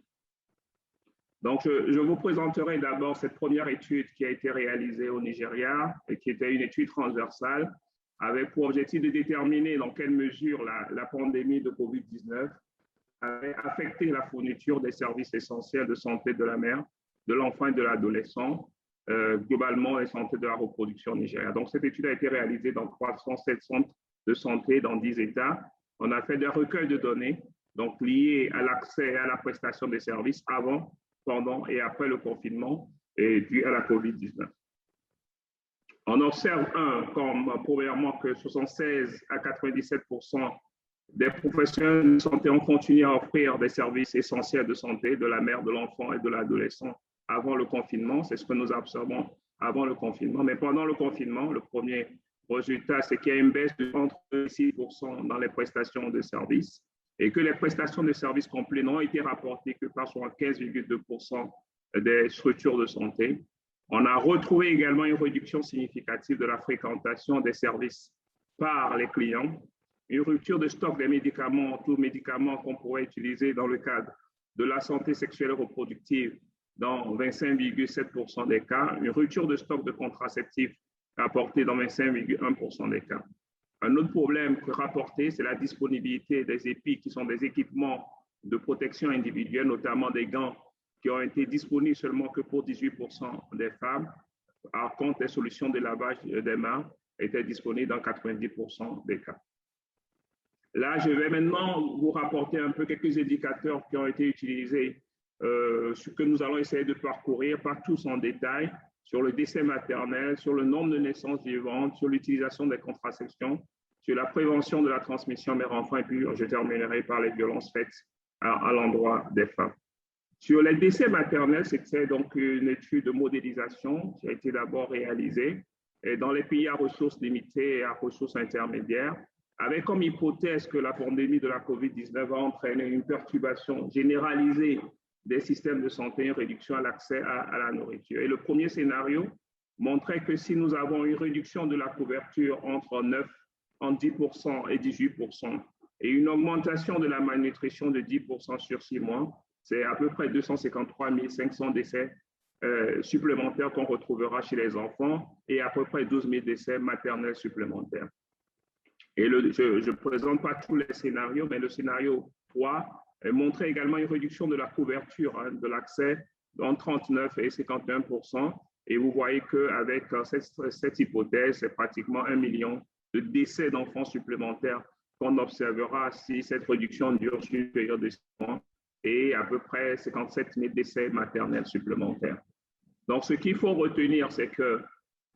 Donc, je vous présenterai d'abord cette première étude qui a été réalisée au Nigeria et qui était une étude transversale avec pour objectif de déterminer dans quelle mesure la pandémie de COVID-19 avait affecté la fourniture des services essentiels de santé de la mère, de l'enfant et de l'adolescent, globalement la santé de la reproduction au Nigeria. Donc, cette étude a été réalisée dans 307 centres de santé dans 10 États. On a fait des recueils de données donc liés à l'accès et à la prestation des services avant, pendant et après le confinement et dû à la COVID-19. On observe, premièrement, que 76 à 97% des professionnels de santé ont continué à offrir des services essentiels de santé de la mère, de l'enfant et de l'adolescent avant le confinement. C'est ce que nous observons avant le confinement. Mais pendant le confinement, le premier résultat, c'est qu'il y a une baisse de entre 6% dans les prestations de services et que les prestations de services complets n'ont été rapportées que par 75,2% des structures de santé. On a retrouvé également une réduction significative de la fréquentation des services par les clients, une rupture de stock des médicaments, tous médicaments qu'on pourrait utiliser dans le cadre de la santé sexuelle et reproductive dans 25,7% des cas, une rupture de stock de contraceptifs rapportée dans 25,1% des cas. Un autre problème rapporté, c'est la disponibilité des EPI, qui sont des équipements de protection individuelle, notamment des gants, qui ont été disponibles seulement que pour 18% des femmes. Par contre, les solutions de lavage des mains étaient disponibles dans 90% des cas. Là, je vais maintenant vous rapporter un peu quelques indicateurs qui ont été utilisés, ce que nous allons essayer de parcourir, pas tous en détail, sur le décès maternel, sur le nombre de naissances vivantes, sur l'utilisation des contraceptions, sur la prévention de la transmission mère-enfant, et puis je terminerai par les violences faites à l'endroit des femmes. Sur les décès maternels, c'était donc une étude de modélisation qui a été d'abord réalisée dans les pays à ressources limitées et à ressources intermédiaires, avec comme hypothèse que la pandémie de la COVID-19 va entraîner une perturbation généralisée des systèmes de santé, une réduction à l'accès à la nourriture. Et le premier scénario montrait que si nous avons une réduction de la couverture entre 10% et 18%, et une augmentation de la malnutrition de 10% sur 6 mois, c'est à peu près 253 500 décès supplémentaires qu'on retrouvera chez les enfants et à peu près 12 000 décès maternels supplémentaires. Et je ne présente pas tous les scénarios, mais le scénario 3 montrait également une réduction de la couverture de l'accès entre 39 et 51%. Et vous voyez qu'avec cette hypothèse, c'est pratiquement 1 million de décès d'enfants supplémentaires qu'on observera si cette réduction dure sur une période de 6 mois, et à peu près 57 000 décès maternels supplémentaires. Donc, ce qu'il faut retenir, c'est que,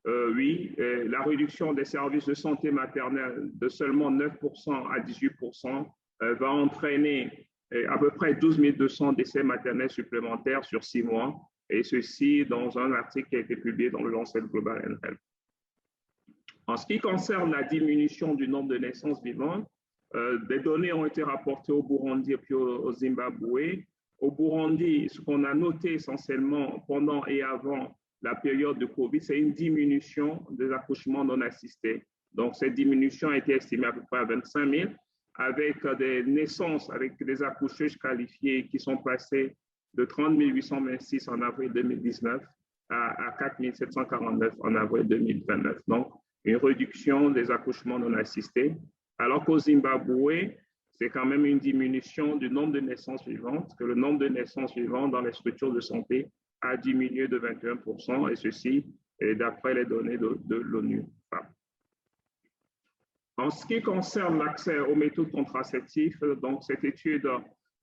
oui, la réduction des services de santé maternelle de seulement 9% à 18% va entraîner à peu près 12 200 décès maternels supplémentaires sur 6 mois, et ceci dans un article qui a été publié dans le Lancet Global Health. En ce qui concerne la diminution du nombre de naissances vivantes, des données ont été rapportées au Burundi et puis au Zimbabwe. Au Burundi, ce qu'on a noté essentiellement pendant et avant la période de Covid, c'est une diminution des accouchements non assistés. Donc, cette diminution a été estimée à peu près à 25 000, avec des naissances, avec des accoucheuses qualifiées qui sont passées de 30 826 en avril 2019 à 4 749 en avril 2029. Donc, une réduction des accouchements non assistés. Alors qu'au Zimbabwe, c'est quand même une diminution du nombre de naissances vivantes, que le nombre de naissances vivantes dans les structures de santé a diminué de 21%, et ceci est d'après les données de l'ONU. En ce qui concerne l'accès aux méthodes contraceptives, donc cette étude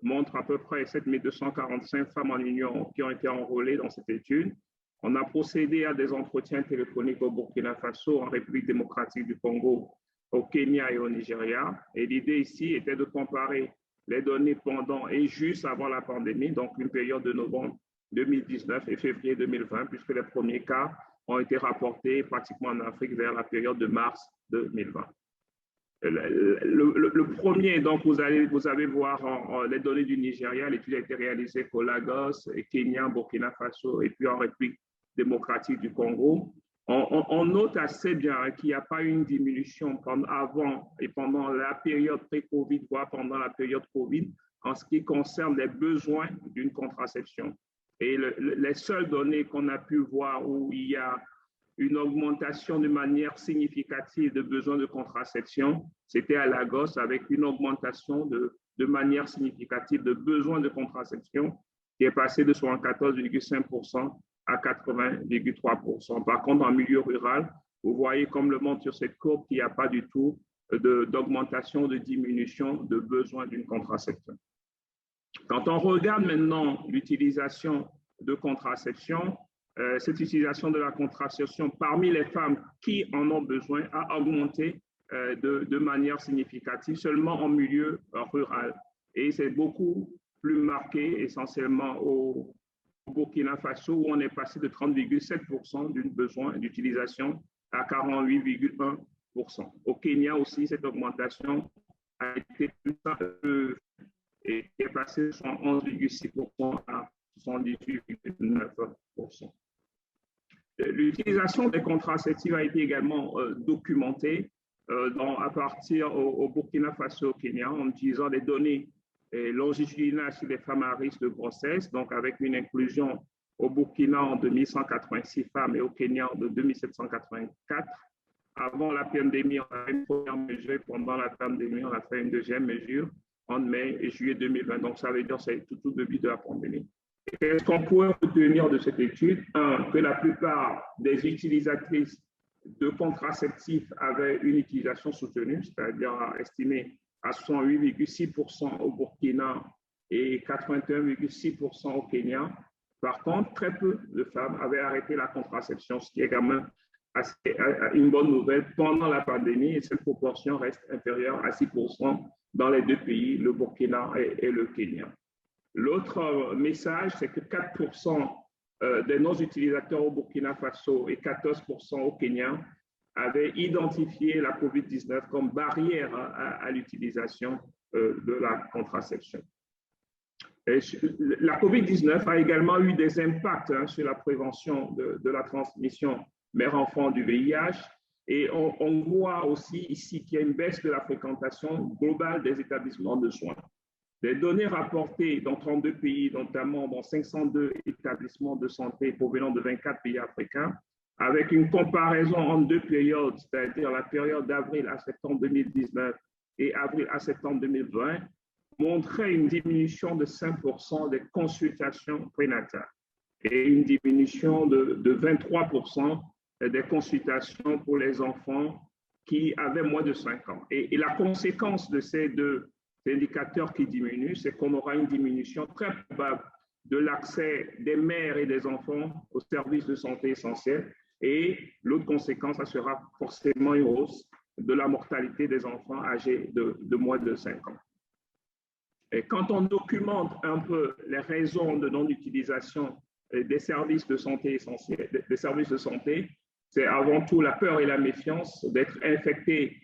montre à peu près 7 245 femmes en Union qui ont été enrôlées dans cette étude. On a procédé à des entretiens téléphoniques au Burkina Faso, en République démocratique du Congo, au Kenya et au Nigeria. Et l'idée ici était de comparer les données pendant et juste avant la pandémie, donc une période de novembre 2019 et février 2020, puisque les premiers cas ont été rapportés pratiquement en Afrique vers la période de mars 2020. Le premier, donc, vous allez voir les données du Nigeria. L'étude a été réalisée au Lagos, Kenya, Burkina Faso et puis en République démocratique du Congo. On note assez bien qu'il n'y a pas eu une diminution avant et pendant la période pré-Covid, voire pendant la période Covid, en ce qui concerne les besoins d'une contraception. Et les seules données qu'on a pu voir où il y a une augmentation de manière significative de besoins de contraception, c'était à Lagos avec une augmentation de manière significative de besoins de contraception qui est passé de 74,5% à 80,3%. Par contre, en milieu rural, vous voyez comme le montre sur cette courbe qu'il n'y a pas du tout d'augmentation, de diminution de besoins d'une contraception. Quand on regarde maintenant l'utilisation de contraception, cette utilisation de la contraception parmi les femmes qui en ont besoin a augmenté de manière significative seulement en milieu rural. Et c'est beaucoup plus marqué essentiellement au Burkina Faso où on est passé de 30,7% du besoin d'utilisation à 48,1%. Au Kenya aussi, cette augmentation a été et est passé de 11,6% à 78,9%. L'utilisation des contraceptifs a été également documentée à partir au Burkina Faso, au Kenya, en utilisant des données longitudinales sur les femmes à risque de grossesse, donc avec une inclusion au Burkina de 1186 femmes et au Kenya de 2784. Avant la pandémie, on a fait une première mesure, pendant la pandémie, on a fait une deuxième mesure en mai et juillet 2020. Donc, ça veut dire que c'est tout au début de la pandémie. Qu'est-ce qu'on pourrait retenir de cette étude? Que la plupart des utilisatrices de contraceptifs avaient une utilisation soutenue, c'est-à-dire estimée à 68,6% au Burkina et 81,6% au Kenya. Par contre, très peu de femmes avaient arrêté la contraception, ce qui est quand même une bonne nouvelle pendant la pandémie, et cette proportion reste inférieure à 6% dans les deux pays, le Burkina et le Kenya. L'autre message, c'est que 4% des non-utilisateurs au Burkina Faso et 14% au Kenya avaient identifié la COVID-19 comme barrière à l'utilisation de la contraception. Et la COVID-19 a également eu des impacts sur la prévention de la transmission mère-enfant du VIH. Et on voit aussi ici qu'il y a une baisse de la fréquentation globale des établissements de soins. Des données rapportées dans 32 pays, notamment dans 502 établissements de santé provenant de 24 pays africains, avec une comparaison en deux périodes, c'est-à-dire la période d'avril à septembre 2019 et avril à septembre 2020, montrait une diminution de 5% des consultations prénatales et une diminution de 23% des consultations pour les enfants qui avaient moins de 5 ans. Et la conséquence de ces deux indicateurs qui diminuent, c'est qu'on aura une diminution très probable de l'accès des mères et des enfants aux services de santé essentiels. Et l'autre conséquence, ça sera forcément une hausse de la mortalité des enfants âgés de moins de 5 ans. Et quand on documente un peu les raisons de non-utilisation des services de santé essentiels, des services de santé, c'est avant tout la peur et la méfiance d'être infecté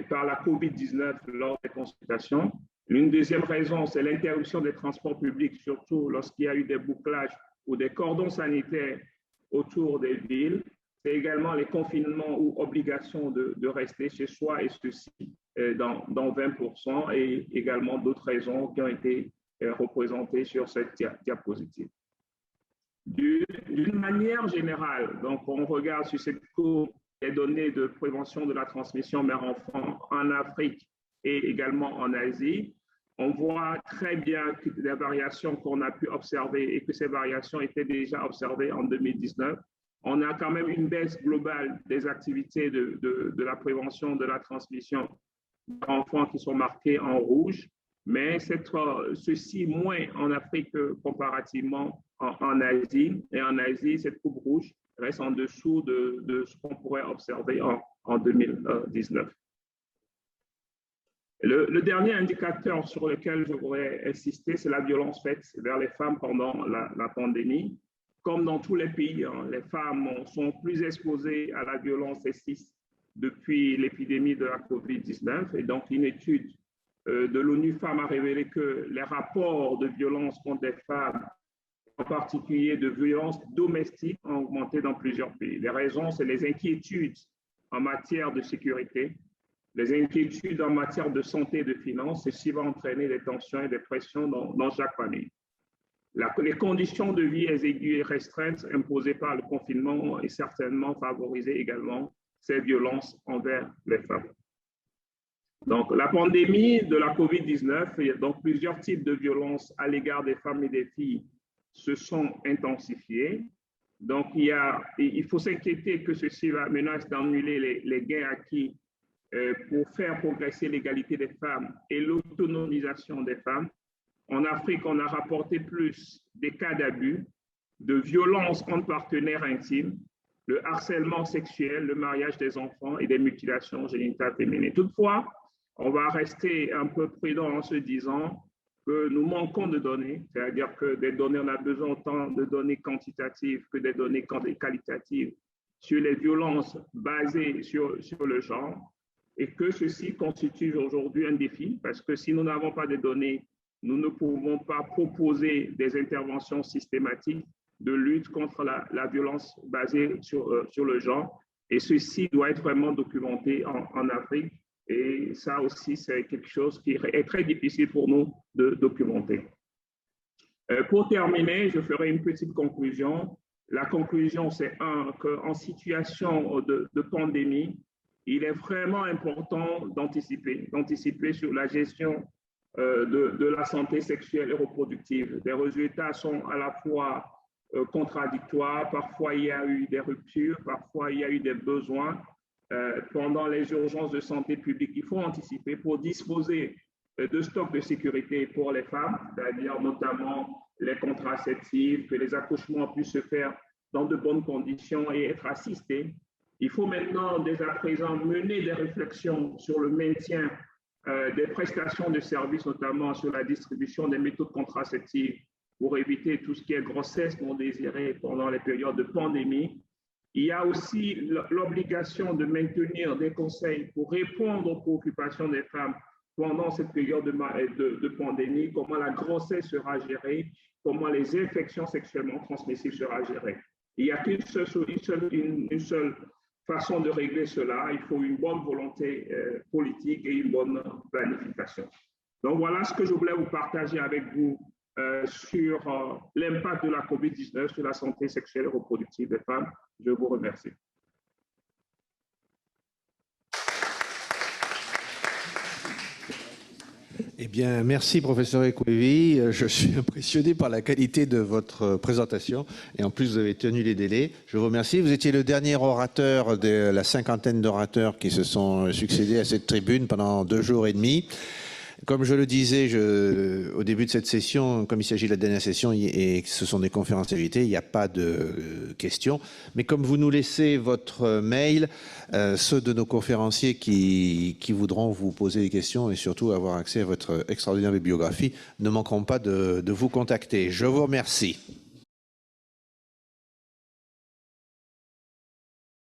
par la COVID-19 lors des consultations. L'une deuxième raison, c'est l'interruption des transports publics, surtout lorsqu'il y a eu des bouclages ou des cordons sanitaires autour des villes. C'est également les confinements ou obligations de rester chez soi, et ceci dans 20%, et également d'autres raisons qui ont été représentées sur cette diapositive. D'une manière générale, donc on regarde sur cette courbe les données de prévention de la transmission mère-enfant en Afrique et également en Asie. On voit très bien que les variations qu'on a pu observer et que ces variations étaient déjà observées en 2019. On a quand même une baisse globale des activités de la prévention de la transmission d'enfants qui sont marquées en rouge, mais ceci moins en Afrique comparativement en Asie. Et en Asie, cette courbe rouge reste en dessous de ce qu'on pourrait observer en 2019. Le dernier indicateur sur lequel je voudrais insister, c'est la violence faite vers les femmes pendant la pandémie. Comme dans tous les pays, les femmes sont plus exposées à la violence sexiste depuis l'épidémie de la COVID-19. Et donc, une étude de l'ONU Femmes a révélé que les rapports de violence contre des femmes, en particulier de violences domestiques, ont augmenté dans plusieurs pays. Les raisons, c'est les inquiétudes en matière de sécurité, les inquiétudes en matière de santé et de finances. Ceci va entraîner des tensions et des pressions dans chaque famille. Les conditions de vie exiguës et restreintes imposées par le confinement ont certainement favorisé également ces violences envers les femmes. Donc, la pandémie de la COVID-19, il y a donc plusieurs types de violences à l'égard des femmes et des filles se sont intensifiés. Donc, il faut s'inquiéter que ceci menace d'annuler les gains acquis pour faire progresser l'égalité des femmes et l'autonomisation des femmes. En Afrique, on a rapporté plus des cas d'abus, de violences entre partenaires intimes, le harcèlement sexuel, le mariage des enfants et des mutilations génitales féminines. Toutefois, on va rester un peu prudent en se disant que nous manquons de données, c'est-à-dire que des données, on a besoin autant de données quantitatives que des données qualitatives sur les violences basées sur le genre, et que ceci constitue aujourd'hui un défi, parce que si nous n'avons pas de données, nous ne pouvons pas proposer des interventions systématiques de lutte contre la violence basée sur le genre, et ceci doit être vraiment documenté en Afrique. Et ça aussi, c'est quelque chose qui est très difficile pour nous de documenter. Pour terminer, je ferai une petite conclusion. La conclusion, c'est qu'en situation de pandémie, il est vraiment important d'anticiper sur la gestion de la santé sexuelle et reproductive. Les résultats sont à la fois contradictoires, parfois il y a eu des ruptures, parfois il y a eu des besoins. Pendant les urgences de santé publique, il faut anticiper pour disposer de stocks de sécurité pour les femmes, c'est-à-dire notamment les contraceptifs, que les accouchements puissent se faire dans de bonnes conditions et être assistés. Il faut maintenant, dès à présent, mener des réflexions sur le maintien des prestations de services, notamment sur la distribution des méthodes contraceptives pour éviter tout ce qui est grossesse non désirée pendant les périodes de pandémie. Il y a aussi l'obligation de maintenir des conseils pour répondre aux préoccupations des femmes pendant cette période de pandémie, comment la grossesse sera gérée, comment les infections sexuellement transmissibles sera gérées. Il n'y a qu'une seule façon de régler cela. Il faut une bonne volonté politique et une bonne planification. Donc voilà ce que je voulais vous partager avec vous sur l'impact de la COVID-19 sur la santé sexuelle et reproductive des femmes. Je vous remercie. Eh bien, merci, professeur Ekwevi. Je suis impressionné par la qualité de votre présentation. Et en plus, vous avez tenu les délais. Je vous remercie. Vous étiez le dernier orateur de la cinquantaine d'orateurs qui se sont succédés à cette tribune pendant 2 jours et demi. Comme je le disais au début de cette session, comme il s'agit de la dernière session et que ce sont des conférences invitées, il n'y a pas de questions. Mais comme vous nous laissez votre mail, ceux de nos conférenciers qui voudront vous poser des questions et surtout avoir accès à votre extraordinaire bibliographie ne manqueront pas de vous contacter. Je vous remercie.